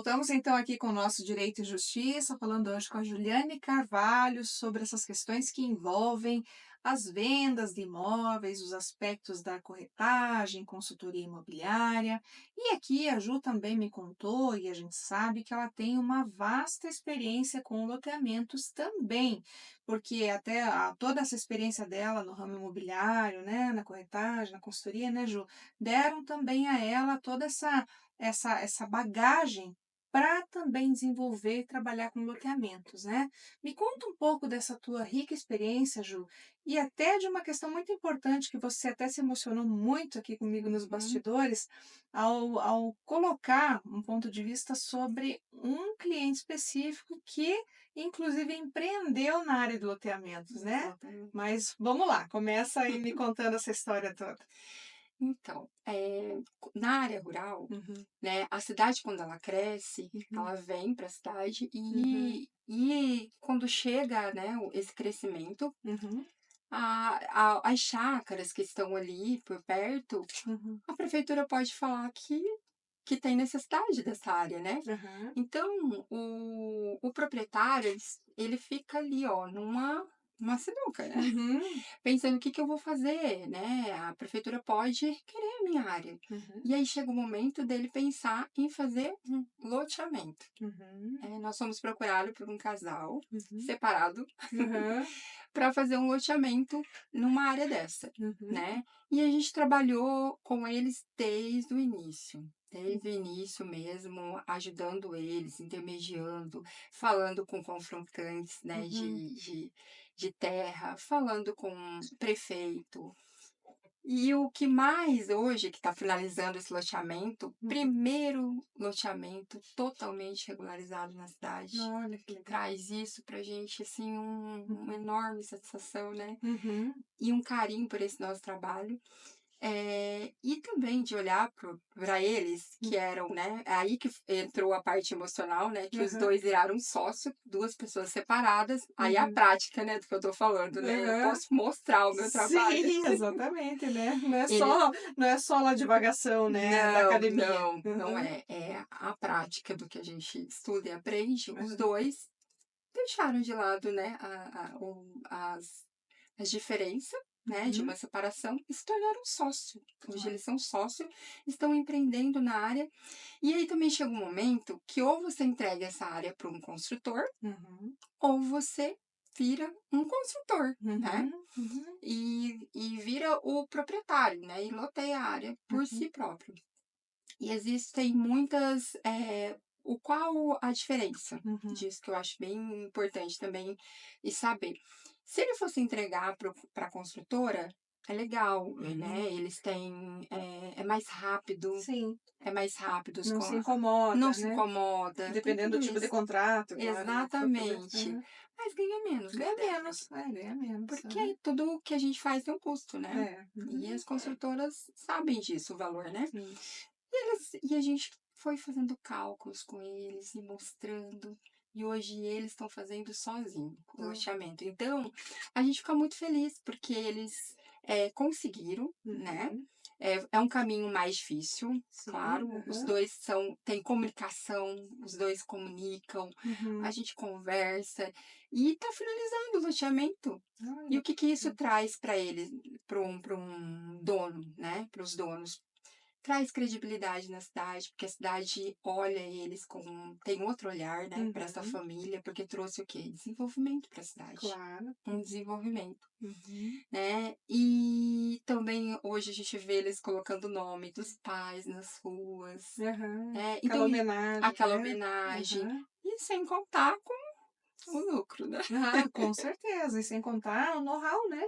Voltamos então aqui com o nosso Direito e Justiça, falando hoje com a Juliane Carvalho sobre essas questões que envolvem as vendas de imóveis, os aspectos da corretagem, consultoria imobiliária. E aqui a Ju também me contou, e a gente sabe que ela tem uma vasta experiência com loteamentos também, porque até toda essa experiência dela no ramo imobiliário, né, na corretagem, na consultoria, né, Ju, deram também a ela toda essa bagagem para também desenvolver e trabalhar com loteamentos, né? Me conta um pouco dessa tua rica experiência, Ju, e até de uma questão muito importante que você até se emocionou muito aqui comigo nos Uhum. bastidores, ao colocar um ponto de vista sobre um cliente específico que, inclusive, empreendeu na área de loteamentos, né? Exatamente. Mas vamos lá, começa aí me contando essa história toda. Então, na área rural, Uhum, né, a cidade quando ela cresce, uhum, ela vem para a cidade uhum, e quando chega, né, esse crescimento, uhum, as chácaras que estão ali por perto, uhum, a prefeitura pode falar que tem necessidade dessa área, né? aham, Então, o proprietário, ele fica ali, ó, numa sinuca, né? uhum, Pensando o que que eu vou fazer, né? A prefeitura pode requerer a minha área. uhum, E aí chega o momento dele pensar em fazer um loteamento. uhum, Nós fomos procurados por um casal uhum, separado aham, para fazer um loteamento numa área dessa, uhum, né? E a gente trabalhou com eles desde o início. Desde o início mesmo, ajudando eles, intermediando, falando com confrontantes, né, uhum, de terra, falando com o prefeito. E o que mais hoje, que está finalizando esse loteamento, uhum. primeiro loteamento totalmente regularizado na cidade, Olha que que legal. traz isso pra gente, assim, uma Uhum, enorme satisfação, né? uhum, E um carinho por esse nosso trabalho. E também de olhar para eles, que eram, né? É aí que entrou a parte emocional, né? Que os aham, dois viraram sócio, duas pessoas separadas. Aí a uhum, prática, né? Do que eu tô falando, né? Eu aham. posso mostrar o meu trabalho. Sim, exatamente, né? Ele, Não é só lá divagação, né, da não, academia. não, não Aham, é. É a prática do que a gente estuda e aprende. Os aham, dois deixaram de lado, né? As diferenças, né, de uhum, uma separação e se tornaram sócio. Hoje olha, eles são sócio, estão empreendendo na área. E aí também chega um momento que ou você entrega essa área para um construtor, uhum, ou você vira um construtor, né? uhum, uhum, E vira o proprietário, né? E loteia a área por uhum, si próprio. E existem muitas. Qual a diferença uhum, disso que eu acho bem importante também e saber? Se ele fosse entregar para a construtora, é legal, uhum. né? Eles têm. Sim, É mais rápido, não se não incomoda, se né? incomoda, tem Dependendo tudo do tipo de isso. contrato, claro, né, que for fazer. Exatamente. Aham. Mas ganha menos, Ganha né? menos, ganha menos. Porque Aham. aí tudo que a gente faz tem um custo, né? É. E Uhum. as construtoras sabem disso, o valor, né? Sim. E a gente foi fazendo cálculos com eles e mostrando. E hoje eles estão fazendo sozinho o Então, loteamento. Então, a gente fica muito feliz porque eles conseguiram, né? uhum. É um caminho mais difícil, Sim. claro. Os Aham. dois têm comunicação, os dois comunicam, a Uhum. gente conversa e está finalizando o loteamento. E Olha. o que que isso traz para eles, para um dono, né? Para os donos? Traz credibilidade na cidade, porque a cidade olha eles com tem outro olhar, né, para essa Uhum. família, porque trouxe o quê? Desenvolvimento para a cidade. Claro. Um desenvolvimento, Uhum. né? E também hoje a gente vê eles colocando o nome dos pais nas ruas, Aham. né? Aquela Então, homenagem, aquela né? homenagem. Aham. E sem contar com o lucro, né? Ah, com certeza. E sem contar o know-how, né?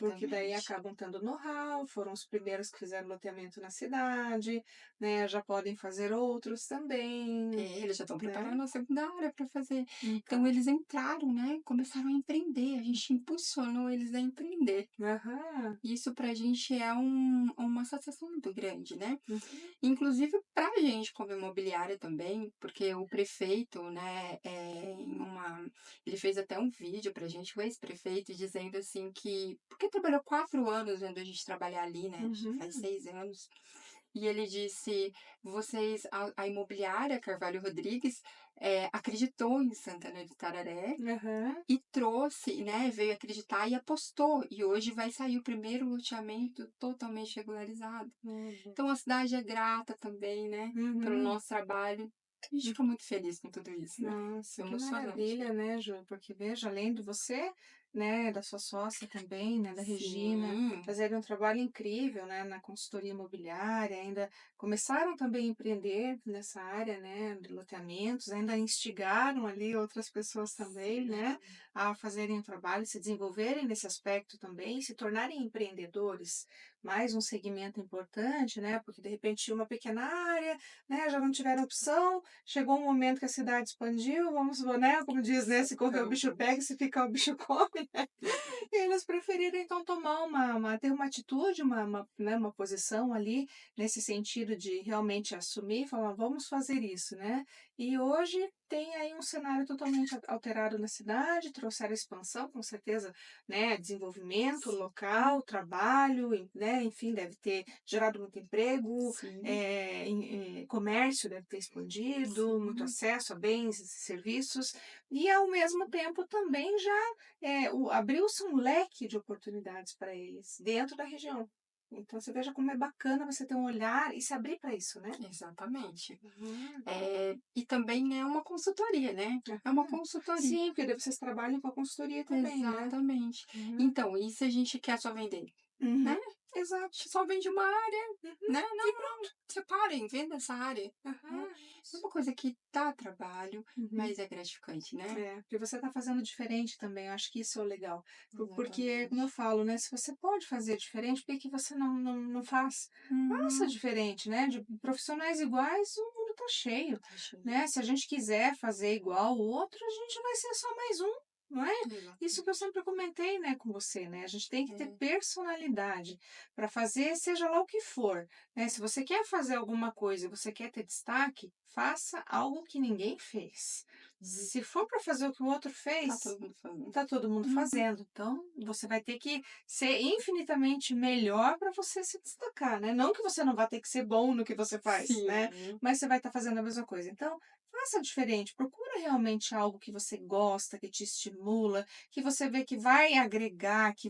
Porque daí Exatamente. acabam tendo know-how, foram os primeiros que fizeram loteamento na cidade, né? Já podem fazer outros também, Eles já estão né? preparando a segunda área para fazer. Então Então, eles entraram, né, começaram a empreender, a gente impulsionou eles a empreender. aham, Isso pra gente é uma satisfação muito grande, né. uhum, Inclusive pra gente como imobiliária também, porque o prefeito, né, ele fez até um vídeo pra gente, o ex-prefeito, dizendo assim que porque trabalhou 4 anos vendo a gente trabalhar ali, né, já faz uhum, 6 anos. e ele disse: "Vocês a imobiliária Carvalho Rodrigues, acreditou em Santana de Tararé Aham. e trouxe, né, veio acreditar e apostou, e hoje vai sair o primeiro loteamento totalmente regularizado". Uhum. Então a cidade é grata também, né, pelo Uhum. nosso trabalho. A gente fica muito feliz com tudo isso, né. Nossa, que Emocionante. maravilha, né, Ju? Porque veja, além de você, né, da sua sócia também, né, da Regina, Sim, fazerem um trabalho incrível, né, na consultoria imobiliária, ainda começaram também a empreender nessa área, né, de loteamentos, ainda instigaram ali outras pessoas também, né, sim, a fazerem o trabalho, se desenvolverem nesse aspecto também, se tornarem empreendedores. Mais um segmento importante, né, porque de repente tinha uma pequena área, né, já não tiveram opção. Chegou um momento que a cidade expandiu, vamos né, como diz, né, se correr o bicho exatamente. pega, se ficar o bicho come, né. E eles preferiram então tomar ter uma atitude, né, uma posição ali, nesse sentido de realmente assumir e falar: "Vamos fazer isso", né. E hoje tem aí um cenário totalmente alterado na cidade, trouxeram expansão, com certeza, né, desenvolvimento local, trabalho, né, enfim, deve ter gerado muito emprego, Sim, comércio deve ter expandido, muito sim, acesso a bens e serviços, e ao mesmo tempo também já abriu-se um leque de oportunidades para eles dentro da região. Então você veja como é bacana você ter um olhar e se abrir para isso, né? exatamente. Uhum. E também é uma consultoria, né, é uma Aham. consultoria. Sim, porque daí vocês trabalham com a consultoria também, né? Exatamente. Uhum. Então, e se a gente quer só vender, né? Uhum. A Exato. gente só vende uma área, Uhum. né? E Não, não, pronto. separem, venda essa área, né? Aham, É isso. uma coisa que dá trabalho, Uhum. mas é gratificante, né? É, porque você está fazendo diferente também, eu acho que isso é o legal. Porque, como eu Exatamente. falo, né, se você pode fazer diferente, por que que você não faz? Faça Uhum. diferente, né? De profissionais iguais, o mundo tá cheio, Tá cheio. né? Se a gente quiser fazer igual o outro, a gente vai ser só mais um, não é? Isso que eu Exatamente. sempre comentei, né, com você, né? A gente tem que ter É. personalidade para fazer, seja lá o que for, né? Se você quer fazer alguma coisa e você quer ter destaque, faça algo que ninguém fez. Uhum. Se for para fazer o que o outro Tá fez, todo mundo fazendo. tá todo mundo Uhum. fazendo. Então, você vai ter que ser infinitamente melhor para você se destacar, né? Não que você não vá ter que ser bom no que você faz, né? Sim. Mas você vai estar fazendo a mesma coisa. Então, faça diferente. Procura realmente algo que você gosta, que te estimula, que você vê que vai agregar, que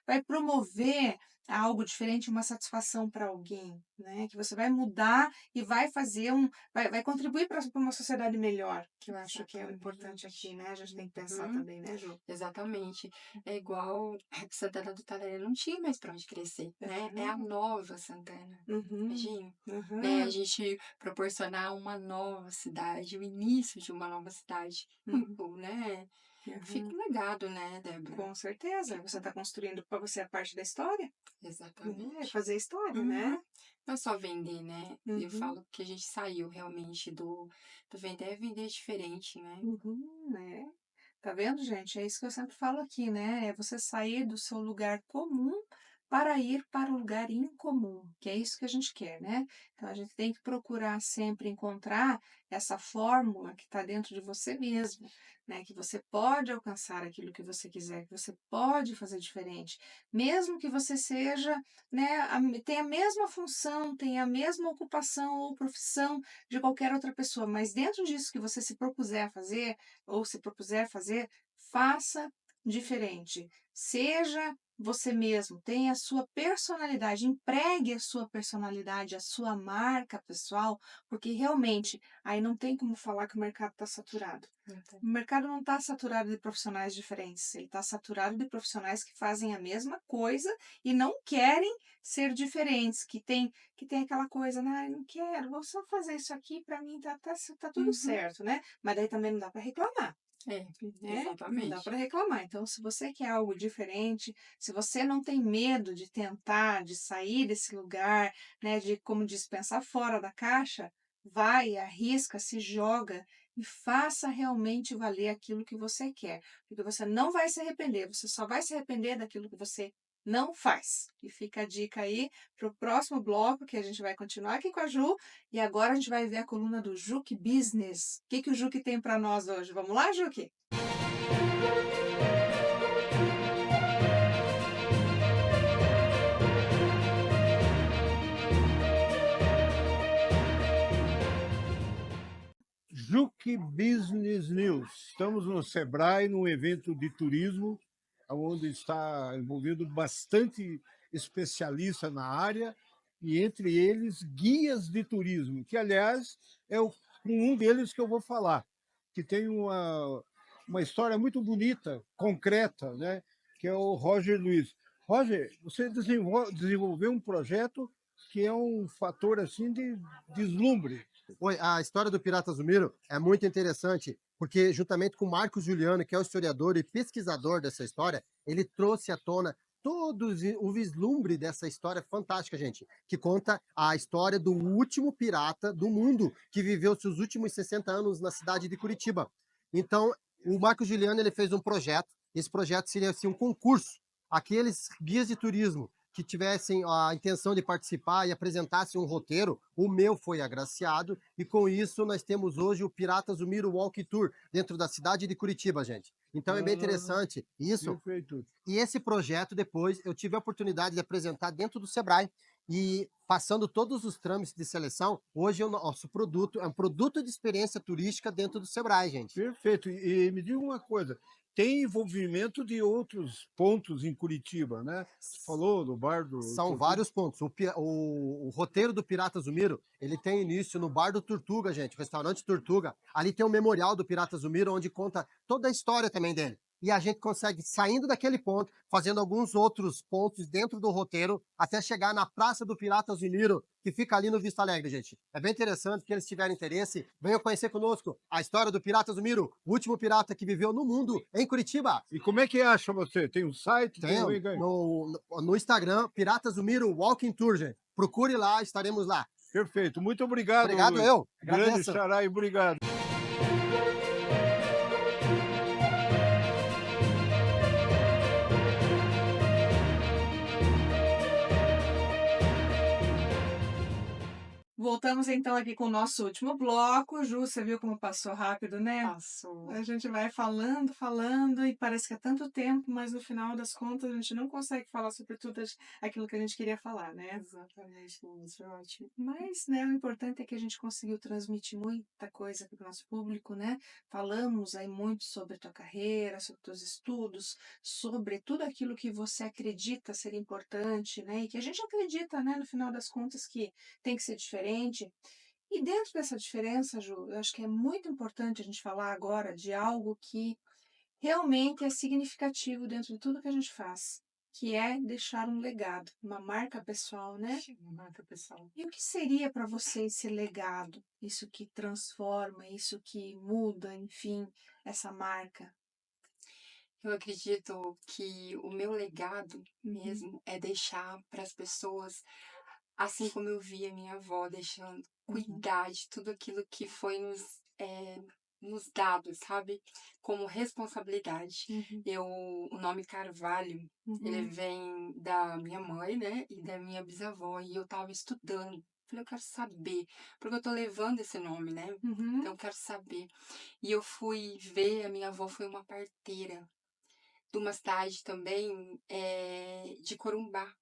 vai promover algo diferente, uma satisfação para alguém, né? Que você vai mudar e vai fazer vai contribuir para uma sociedade melhor, que eu acho que é o importante aqui, Exatamente. né, a gente tem que pensar Uhum. também, né, Ju? Exatamente. É igual Santana do Itararé não tinha mais para onde crescer, né, é a Aham. nova Santana. Uhum. Imagina, né, a Aham. gente proporcionar uma nova cidade, o início de uma nova cidade. Uhum. Né, fica Aham. um legado, né, Débora. Com certeza, você Fica está construindo para você a parte da história, né, exatamente. fazer história, né? Uhum. Não é só vender, né, eu Uhum. falo que a gente saiu realmente do vender é vender diferente, né. Uhum, é. Tá vendo, gente? É isso que eu sempre falo aqui, né? É você sair do seu lugar comum para ir para o lugar incomum, que é isso que a gente quer, né? Então a gente tem que procurar sempre encontrar essa fórmula que está dentro de você mesmo, né? Que você pode alcançar aquilo que você quiser, que você pode fazer diferente, mesmo que você seja, né, tenha a mesma função, tenha a mesma ocupação ou profissão de qualquer outra pessoa, mas dentro disso que você se propuser a fazer, ou se propuser fazer, faça diferente. Seja você mesmo, tenha a sua personalidade, empregue a sua personalidade, a sua marca pessoal, porque realmente aí não tem como falar que o mercado está saturado. Então O mercado não está saturado de profissionais diferentes, ele está saturado de profissionais que fazem a mesma coisa e não querem ser diferentes, que tem aquela coisa, ah, eu não quero, vou só fazer isso aqui, para mim tá tudo uhum. certo, né? Mas daí também não dá para reclamar, É, né? Não dá exatamente. para reclamar. Então, se você quer algo diferente, se você não tem medo de tentar, de sair desse lugar, né, de, como diz, pensar fora da caixa, vai, arrisca, se joga e faça realmente valer aquilo que você quer, porque você não vai se arrepender, você só vai se arrepender daquilo que você não faz. E fica a dica aí para o próximo bloco, que a gente vai continuar aqui com a Ju, e agora a gente vai ver a coluna do Juque Business. O que que o Juque tem para nós hoje? Vamos lá, Juque? Tech Business News. Estamos no Sebrae, num evento de turismo, onde está envolvido bastante especialista na área, e entre eles guias de turismo, que, aliás, com um deles que eu vou falar, que tem uma história muito bonita, concreta, né? Que é o Roger Luiz. Roger, você desenvolveu um projeto que é um fator assim de deslumbre. Oi, a história do Pirata Zumiro é muito interessante, porque juntamente com Marcos Juliano, que é o historiador e pesquisador dessa história, ele trouxe à tona todo o vislumbre dessa história fantástica, gente, que conta a história do último pirata do mundo, que viveu seus últimos 60 anos na cidade de Curitiba. Então, o Marcos Juliano ele fez um projeto, esse projeto seria assim, um concurso. Aqueles guias de turismo que tivessem a intenção de participar e apresentassem um roteiro, o meu foi agraciado, e com isso nós temos hoje o Pirata Zumiro Walk Tour, dentro da cidade de Curitiba, gente. Então é bem interessante isso. Perfeito. E esse projeto, depois, eu tive a oportunidade de apresentar dentro do Sebrae, e passando todos os trâmites de seleção, hoje o nosso produto é um produto de experiência turística dentro do Sebrae, gente. Perfeito. E me diga uma coisa, tem envolvimento de outros pontos em Curitiba, né? Você falou do bar do São Tortuga. vários pontos. O roteiro do Pirata Zumiro, ele tem início no bar do Tortuga, gente, o restaurante Tortuga. Ali tem o memorial do Pirata Zumiro, onde conta toda a história também dele. E a gente consegue, saindo daquele ponto, fazendo alguns outros pontos dentro do roteiro, até chegar na Praça do Pirata Zumiro, que fica ali no Vista Alegre, gente. É bem interessante, que eles tiverem interesse, venham conhecer conosco a história do Pirata Zumiro, o último pirata que viveu no mundo, em Curitiba. E como é que acha você? Tem um site? Tem um... no Instagram, Pirata Zumiro Walking Tour, gente. Procure lá, estaremos lá. Perfeito. Muito obrigado, Obrigado, Luiz. eu. Grande Agradeço. xará e obrigado. Voltamos então aqui com o nosso último bloco. Ju, você viu como passou rápido, né? Passou. A gente vai falando, falando, e parece que é tanto tempo, mas no final das contas a gente não consegue falar sobre tudo aquilo que a gente queria falar, né? Exatamente, isso é ótimo. Mas, né, o importante é que a gente conseguiu transmitir muita coisa para o nosso público, né? Falamos aí muito sobre tua carreira, sobre teus estudos, sobre tudo aquilo que você acredita ser importante, né? E que a gente acredita, né, no final das contas, que tem que ser diferente. E dentro dessa diferença, Ju, eu acho que é muito importante a gente falar agora de algo que realmente é significativo dentro de tudo que a gente faz, que é deixar um legado, uma marca pessoal, né? Uma marca pessoal. E o que seria para você esse legado? Isso que transforma, isso que muda, enfim, essa marca? Eu acredito que o meu legado mesmo é deixar para as pessoas, assim como eu vi a minha avó deixando, cuidar de tudo aquilo que foi nos dado, sabe? Como responsabilidade. O nome Carvalho, ele vem da minha mãe, né? E da minha bisavó. E eu tava estudando. Falei, eu quero saber, porque eu tô levando esse nome, né? Então eu quero saber. E eu fui ver, a minha avó foi uma parteira de uma cidade também de Corumbá.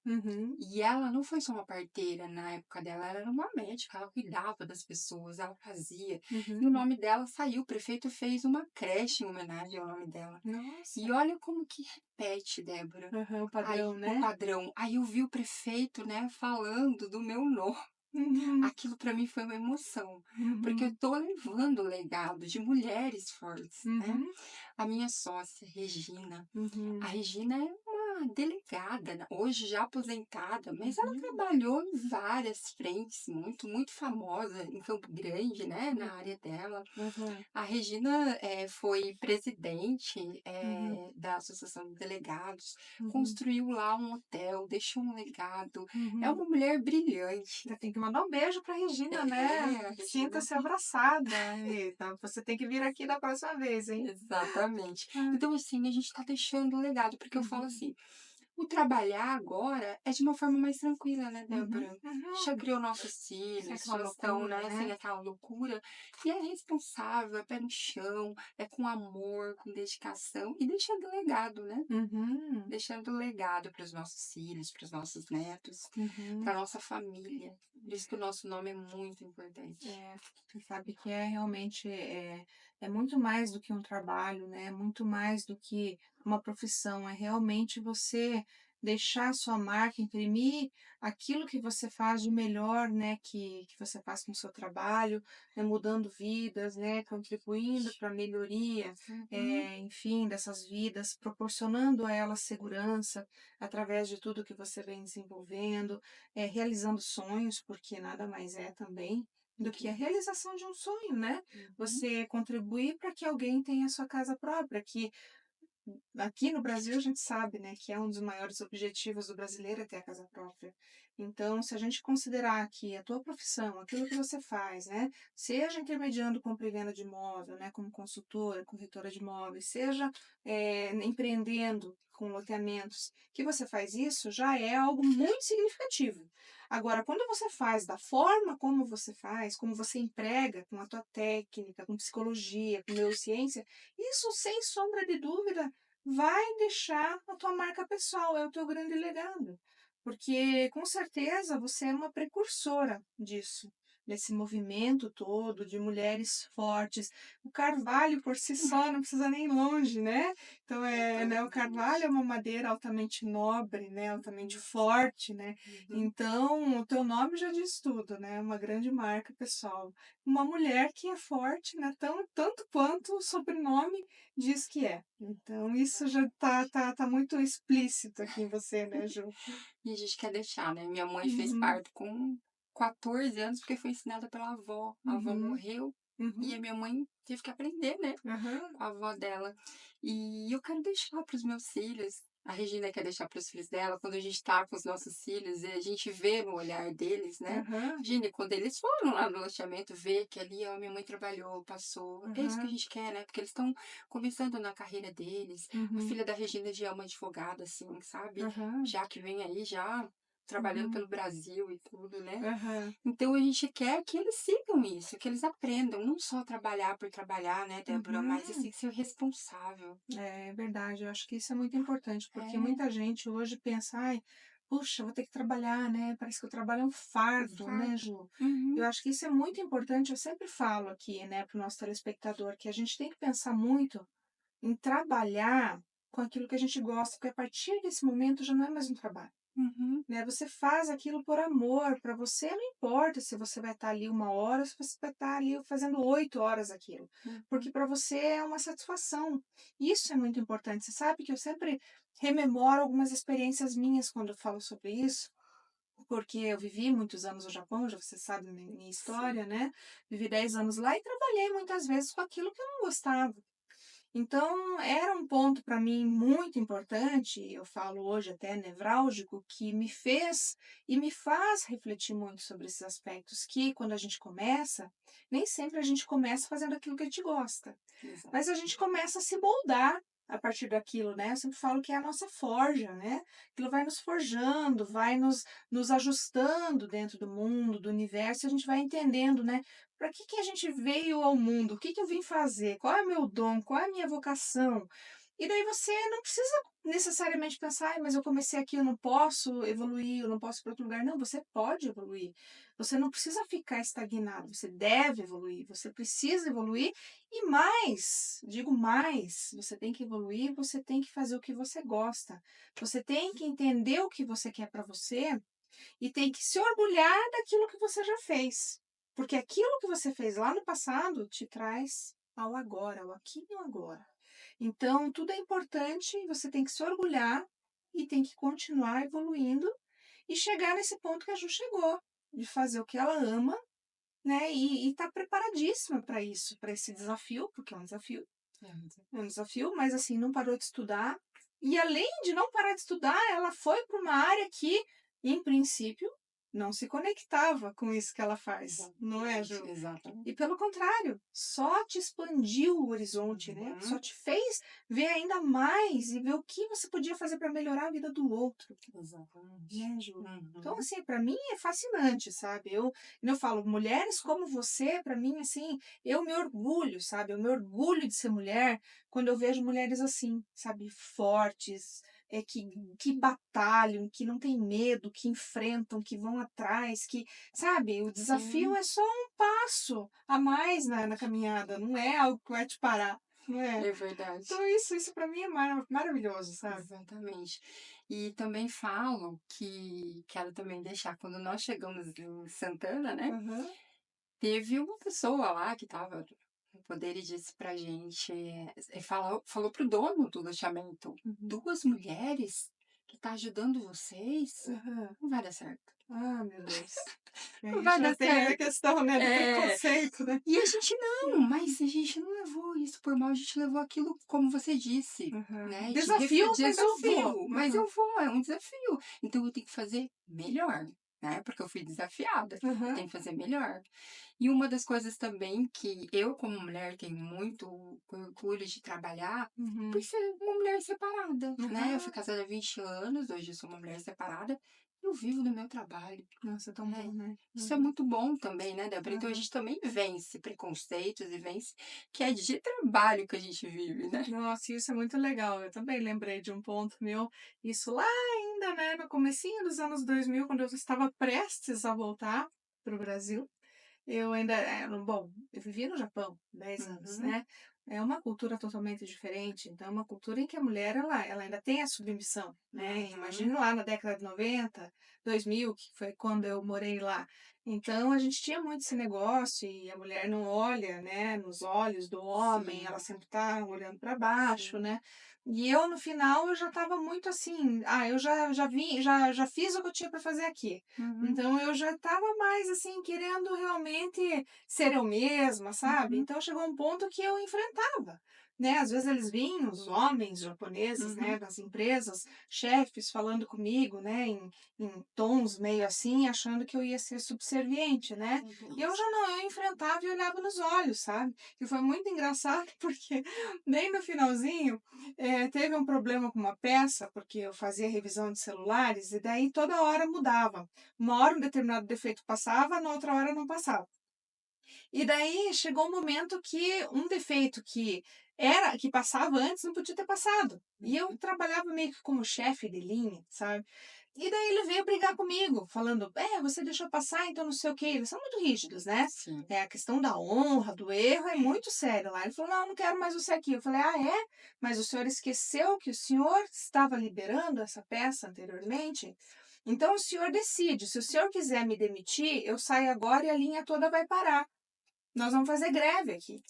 E ela não foi só uma parteira na época dela, ela era uma médica, ela cuidava das pessoas, ela fazia. E o nome dela saiu, o prefeito fez uma creche em homenagem ao nome dela. Nossa. E olha como que repete, Débora. O padrão, Aí, né? o padrão. Aí eu vi o prefeito, né, falando do meu nome. Aquilo para mim foi uma emoção, porque eu tô levando o legado de mulheres fortes, né? A minha sócia, Regina. A Regina é uma delegada, né? Hoje já aposentada, mas ela trabalhou em várias frentes, muito, muito famosa em Campo Grande, né? Na área dela. A Regina foi presidente da Associação de Delegados, construiu lá um hotel, deixou um legado. É uma mulher brilhante. Já tem que mandar um beijo para Regina, né? a Regina. Sinta-se abraçada. Eita, você tem que vir aqui da próxima vez, hein? Exatamente. Então, assim, a gente tá deixando o legado, porque eu falo assim, o trabalhar agora é de uma forma mais tranquila, né, Débora? Já criou nossos filhos, Sem já aquela estão, loucura, né, né? sem aquela loucura. E é responsável, é pé no chão, é com amor, com dedicação e deixando legado, né? Deixando legado para os nossos filhos, para os nossos netos, para nossa família. Por isso que o nosso nome é muito importante. Você sabe que é realmente é muito mais do que um trabalho, né? É muito mais do que uma profissão. É realmente você deixar a sua marca, imprimir aquilo que você faz de melhor, né? Que você faz com o seu trabalho, né? Mudando vidas, né? Contribuindo para a melhoria, Uhum. enfim, dessas vidas, proporcionando a elas segurança através de tudo que você vem desenvolvendo, realizando sonhos, porque nada mais é também do que a realização de um sonho, né? Uhum. Você contribuir para que alguém tenha a sua casa própria, que aqui no Brasil a gente sabe, né, que é um dos maiores objetivos do brasileiro é ter a casa própria. Então, se a gente considerar que a tua profissão, aquilo que você faz, né, seja intermediando compra e venda de imóvel, né, como consultora, corretora de imóveis, seja empreendendo com loteamentos, que você faz isso já é algo muito significativo. Agora, quando você faz da forma como você faz, como você emprega, com a tua técnica, com psicologia, com neurociência, isso sem sombra de dúvida vai deixar a tua marca pessoal, é o teu grande legado. Porque com certeza você é uma precursora disso, desse movimento todo de mulheres fortes. O carvalho por si só não precisa nem ir longe, né? Então né, o carvalho é uma madeira altamente nobre, né, altamente forte, né? Uhum. Então o teu nome já diz tudo, né? Uma grande marca pessoal. Uma mulher que é forte, né? Tanto quanto o sobrenome diz que é. Então, isso já tá muito explícito aqui em você, né, Ju? E a gente quer deixar, né? Minha mãe fez Uhum, parto com 14 anos porque foi ensinada pela avó. A avó uhum, morreu e a uhum, minha mãe teve que aprender, né? aham, Com a avó dela. E eu quero deixar para os meus filhos. A Regina quer deixar para os filhos dela, quando a gente tá com os nossos filhos, e a gente vê no olhar deles, né? aham, Regina, quando eles foram lá no loteamento ver que ali, ó, minha mãe trabalhou, passou. É isso que a aham, gente quer, né? Porque eles estão começando na carreira deles. A uhum, filha da Regina já é uma advogada, assim, sabe? aham, Já que vem aí, já trabalhando uhum, pelo Brasil e tudo, né? aham, Então a gente quer que eles sigam isso, que eles aprendam, não só trabalhar por trabalhar, né, Débora, mas uhum. assim, ser responsável. É verdade, eu acho que isso é muito importante, porque É, muita gente hoje pensa, ai, puxa, vou ter que trabalhar, né? Parece que o trabalho é um um fardo, né, fardo. Ju? Eu Uhum, acho que isso é muito importante, eu sempre falo aqui, né, para o nosso telespectador, que a gente tem que pensar muito em trabalhar com aquilo que a gente gosta, porque a partir desse momento já não é mais um trabalho, uhum, né? Você faz aquilo por amor, para você não importa se você vai estar ali 1 hora ou se você vai estar ali fazendo 8 horas aquilo, porque uhum. para você é uma satisfação. Isso é muito importante. Você sabe que eu sempre rememoro algumas experiências minhas quando eu falo sobre isso, porque eu vivi muitos anos no Japão, já você sabe minha Sim. história, né? Vivi 10 anos lá e trabalhei muitas vezes com aquilo que eu não gostava. Então, era um ponto para mim muito importante, eu falo hoje até nevrálgico, que me fez e me faz refletir muito sobre esses aspectos, que quando a gente começa, nem sempre a gente começa fazendo aquilo que a gente gosta, Exato. mas a gente começa a se moldar a partir daquilo, né? Eu sempre falo que é a nossa forja, né? Aquilo vai nos forjando, vai nos ajustando dentro do mundo, do universo, e a gente vai entendendo, né? Para que a gente veio ao mundo? O que eu vim fazer? Qual é o meu dom? Qual é a minha vocação? E daí você não precisa necessariamente pensar, mas eu comecei aqui, eu não posso evoluir, eu não posso ir para outro lugar. Não, você pode evoluir. Você não precisa ficar estagnado, você deve evoluir, você precisa evoluir e mais, digo mais, você tem que evoluir, você tem que fazer o que você gosta. Você tem que entender o que você quer para você e tem que se orgulhar daquilo que você já fez. Porque aquilo que você fez lá no passado te traz ao agora, ao aqui e ao agora. Então, tudo é importante, você tem que se orgulhar e tem que continuar evoluindo e chegar nesse ponto que a Ju chegou, de fazer o que ela ama, né? E tá preparadíssima para isso, para esse desafio, porque é um desafio, mas assim, não parou de estudar. E além de não parar de estudar, ela foi para uma área que, em princípio, não se conectava com isso que ela faz, não é, Exatamente, Ju? exatamente. E pelo contrário, só te expandiu o horizonte, né? Só Uhum, te fez ver ainda mais e ver o que você podia fazer para melhorar a vida do outro, exatamente. né, Ju? Então, Uhum, assim, para mim é fascinante, sabe? Eu falo, mulheres como você, para mim, assim, eu me orgulho, sabe? Eu me orgulho de ser mulher quando eu vejo mulheres assim, sabe? Fortes, que batalham, que não têm medo, que enfrentam, que vão atrás, que, sabe, o desafio Sim, é só um passo a mais na caminhada, não é algo que vai te parar, não é? é verdade. Então isso para mim é maravilhoso, sabe? Exatamente. E também falam que, quero também deixar, quando nós chegamos em Santana, né? Aham. Teve uma pessoa lá que estava no poder e disse pra gente, falou pro dono do loteamento, Uhum. 2 mulheres que tá ajudando vocês, Aham. não vai dar certo. Ah, meu Deus. E Não aí vai já dar tem a certo. questão, né, do É, preconceito, né? e a gente não, mas a gente não levou isso por mal, a gente levou aquilo como você disse, Aham. né? Desafio, mas eu vou. Mas Aham. eu vou, é um desafio. Então eu tenho que fazer melhor, né? Porque eu fui desafiada, eu Aham. tenho que fazer melhor. E uma das coisas também que eu, como mulher, tenho muito orgulho de trabalhar, por Uhum. ser uma mulher separada, né? Eu fui Aham. casada há 20 anos, hoje eu sou uma mulher separada, eu vivo do meu trabalho, Nossa, é tão né? bom, né? Isso é Uhum. muito bom também, né, Débora? Então a Aham. gente também vence preconceitos e vence que é de trabalho que a gente vive, né? Nossa, isso é muito legal. Eu também lembrei de um ponto meu, isso lá ainda, né, no comecinho dos anos 2000, quando eu estava prestes a voltar para o Brasil. Eu ainda, bom, eu vivi no Japão 10 anos, Uhum, né? É uma cultura totalmente diferente. Então, é uma cultura em que a mulher, ela ainda tem a submissão, né? uhum, Imagina lá na década de 90, 2000, que foi quando eu morei lá. Então, a gente tinha muito esse negócio e a mulher não olha, né, nos olhos do homem, ela sim, sempre tá olhando para baixo, sim, né? E eu, no final, eu já estava muito assim, eu já vim, já fiz o que eu tinha para fazer aqui. uhum, Então eu já estava mais assim querendo realmente ser eu mesma, sabe? uhum, Então chegou um ponto que eu enfrentava, né? Às vezes eles vinham, os homens japoneses, né, uhum. das empresas, chefes falando comigo, né, em tons meio assim, achando que eu ia ser subserviente, né? E eu já não, eu enfrentava e olhava nos olhos, sabe? E foi muito engraçado porque bem no finalzinho teve um problema com uma peça, porque eu fazia revisão de celulares e daí toda hora mudava. Uma hora um determinado defeito passava, na outra hora não passava. E daí chegou um momento que um defeito que passava antes não podia ter passado. E eu trabalhava meio que como chefe de linha, sabe? E daí ele veio brigar comigo, falando: você deixou passar, então não sei o quê. Eles são muito rígidos, né? Sim. A questão da honra, do erro é muito séria lá. Ele falou: não, não quero mais você aqui. Eu falei: ah, é? Mas o senhor esqueceu que o senhor estava liberando essa peça anteriormente? Então o senhor decide. Se o senhor quiser me demitir, eu saio agora e a linha toda vai parar. Nós vamos fazer greve aqui.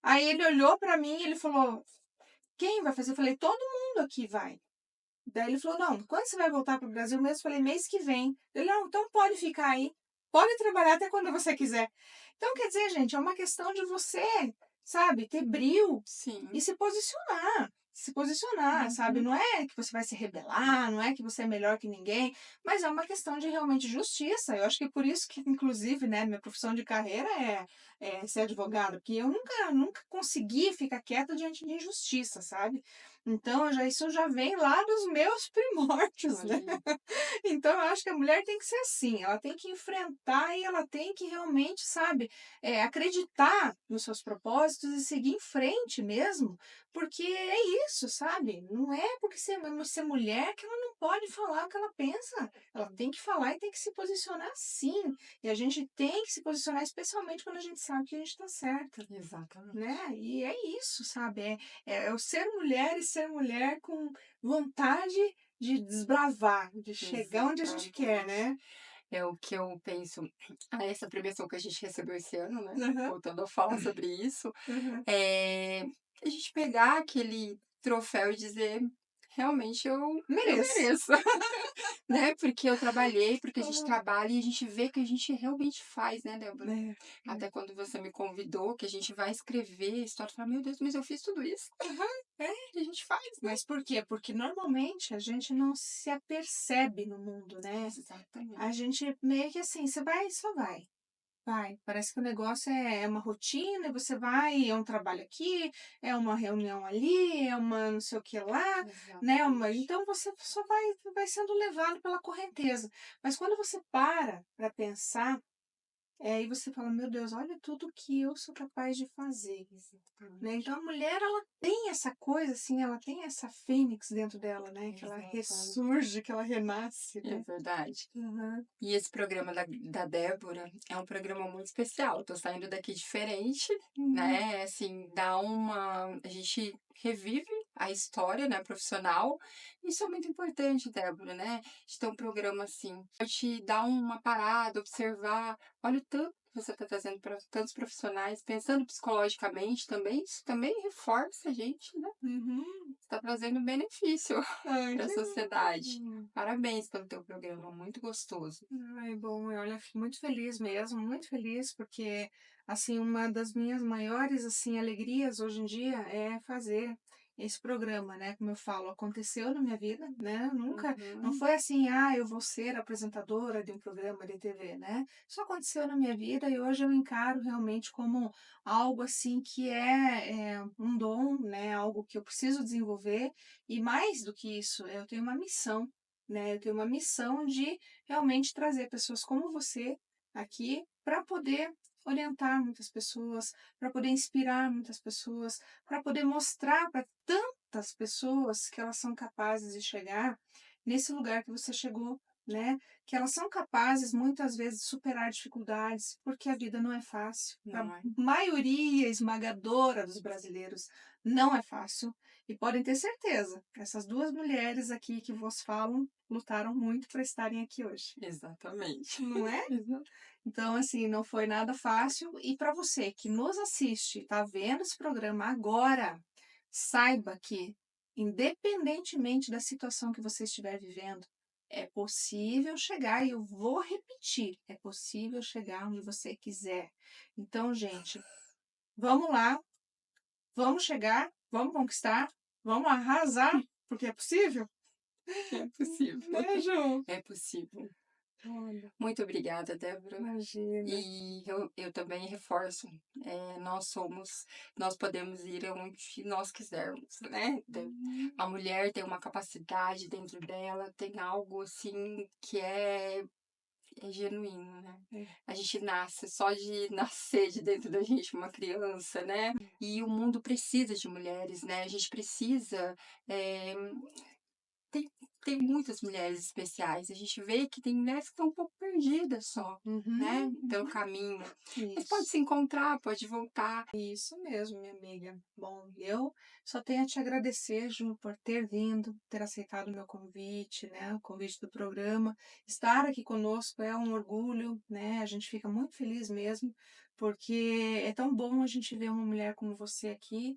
Aí ele olhou para mim e ele falou: quem vai fazer? Eu falei: todo mundo aqui vai. Daí ele falou: não, quando você vai voltar para o Brasil mesmo? Eu falei: mês que vem. Ele: não, então pode ficar aí. Pode trabalhar até quando você quiser. Então, quer dizer, gente, é uma questão de você, sabe, ter brio e Sim. se posicionar. Se posicionar, sabe? Uhum. Não é que você vai se rebelar, não é que você é melhor que ninguém, mas é uma questão de realmente justiça. Eu acho que é por isso que, inclusive, né, minha profissão de carreira é ser advogada, porque eu nunca consegui ficar quieta diante de injustiça, sabe? Então, isso já vem lá dos meus primórdios, né? Olha aí. Então, eu acho que a mulher tem que ser assim, ela tem que enfrentar e ela tem que realmente, sabe, acreditar nos seus propósitos e seguir em frente mesmo, porque é isso, sabe? Não é porque ser mulher que ela não pode falar o que ela pensa. Ela tem que falar e tem que se posicionar sim. E a gente tem que se posicionar, especialmente quando a gente sabe que a gente está certa, Exatamente. né? E é isso, sabe? É o ser mulher e ser mulher com vontade de desbravar, de chegar onde a gente quer, Exatamente. né? É o que eu penso. Essa premiação que a gente recebeu esse ano, né? Aham, Voltando a falar sobre isso, aham. é a gente pegar aquele troféu e dizer, realmente eu Mereço. mereço, né? Porque eu trabalhei, porque a gente Aham. trabalha e a gente vê que a gente realmente faz, né, Débora? É, é. Até quando você me convidou, que a gente vai escrever a história, fala, meu Deus, mas eu fiz tudo isso. É, a gente faz, né? Mas por quê? Porque normalmente a gente não se apercebe no mundo, né? A Exatamente. gente meio que assim, você vai e só vai. Vai. Parece que o negócio é uma rotina, e você vai, é um trabalho aqui, é uma reunião ali, é uma não sei o que lá, né? Exatamente. Então você só vai sendo levado pela correnteza. Mas quando você para pensar, E você fala: "Meu Deus, olha tudo que eu sou capaz de fazer", né. Então a mulher, ela tem essa coisa, assim, ela tem essa fênix dentro dela, né, que ela Exatamente. ressurge, que ela renasce, É né. verdade. Aham. E esse programa da Débora é um programa muito especial. Tô saindo daqui diferente, né? Assim, dá uma. A gente revive a história, né, profissional. Isso é muito importante, Débora, né? De ter um programa assim, pra te dar uma parada, observar. Olha o tanto que você está trazendo para tantos profissionais, pensando psicologicamente também. Isso também reforça a gente, né? Uhum. Está trazendo benefício Ai, para a que sociedade. bom. Parabéns pelo teu programa, muito gostoso. Ai, bom, olha, fico muito feliz mesmo, muito feliz, porque, assim, uma das minhas maiores, assim, alegrias hoje em dia é fazer esse programa, né? Como eu falo, aconteceu na minha vida, né? Nunca, não Uhum. foi assim, eu vou ser apresentadora de um programa de TV, né? Isso aconteceu na minha vida e hoje eu encaro realmente como algo, assim, que é um dom, né? Algo que eu preciso desenvolver e mais do que isso, eu tenho uma missão, né? Eu tenho uma missão de realmente trazer pessoas como você aqui para poder orientar muitas pessoas, para poder inspirar muitas pessoas, para poder mostrar para tantas pessoas que elas são capazes de chegar nesse lugar que você chegou, né? Que elas são capazes muitas vezes de superar dificuldades, porque a vida não é fácil. Para Não a é? maioria esmagadora dos brasileiros, não é fácil. E podem ter certeza, essas duas mulheres aqui que vos falam lutaram muito para estarem aqui hoje, Exatamente. não é? Exato. Então, assim, não foi nada fácil. E para você que nos assiste, está vendo esse programa agora, saiba que, independentemente da situação que você estiver vivendo, é possível chegar, e eu vou repetir, é possível chegar onde você quiser. Então, gente, vamos lá, vamos chegar, vamos conquistar, vamos arrasar, porque é possível. É possível. Né, Ju? É possível. Olha, Muito obrigada, Débora. imagina. E eu também reforço, nós podemos ir aonde nós quisermos, né? A mulher tem uma capacidade dentro dela, tem algo assim que é genuíno, né? É. A gente nasce só de nascer de dentro da gente uma criança, né? E o mundo precisa de mulheres, né? A gente precisa. eh, tem, tem muitas mulheres especiais. A gente vê que tem mulheres que estão um pouco perdidas só, né? Uhum, Pelo caminho. Mas pode isso. se encontrar, pode voltar. Isso mesmo, minha amiga. Bom, eu só tenho a te agradecer, Ju, por ter vindo, ter aceitado o meu convite, né? O convite do programa. Estar aqui conosco é um orgulho, né? A gente fica muito feliz mesmo, porque é tão bom a gente ver uma mulher como você aqui,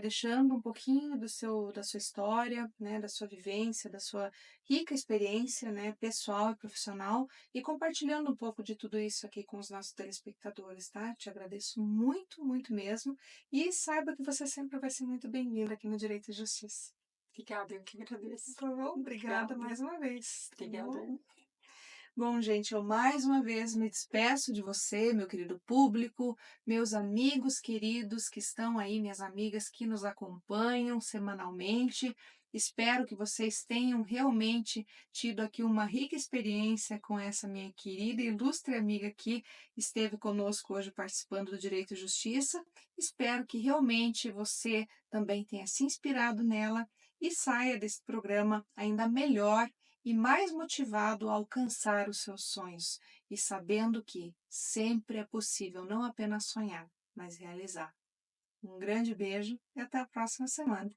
deixando um pouquinho da sua história, né? Da sua vivência, da sua rica experiência, né? Pessoal e profissional e compartilhando um pouco de tudo isso aqui com os nossos telespectadores, tá? Te agradeço muito, muito mesmo. E saiba que você sempre vai ser muito bem-vinda aqui no Direito e Justiça. Obrigada, eu que agradeço. Tá bom? Obrigada Obrigada. mais uma vez. Tá Obrigada. bom? Bom, gente, eu mais uma vez me despeço de você, meu querido público, meus amigos queridos que estão aí, minhas amigas que nos acompanham semanalmente. Espero que vocês tenham realmente tido aqui uma rica experiência com essa minha querida e ilustre amiga que esteve conosco hoje participando do Direito e Justiça. Espero que realmente você também tenha se inspirado nela e saia desse programa ainda melhor e mais motivado a alcançar os seus sonhos e sabendo que sempre é possível não apenas sonhar, mas realizar. Um grande beijo e até a próxima semana.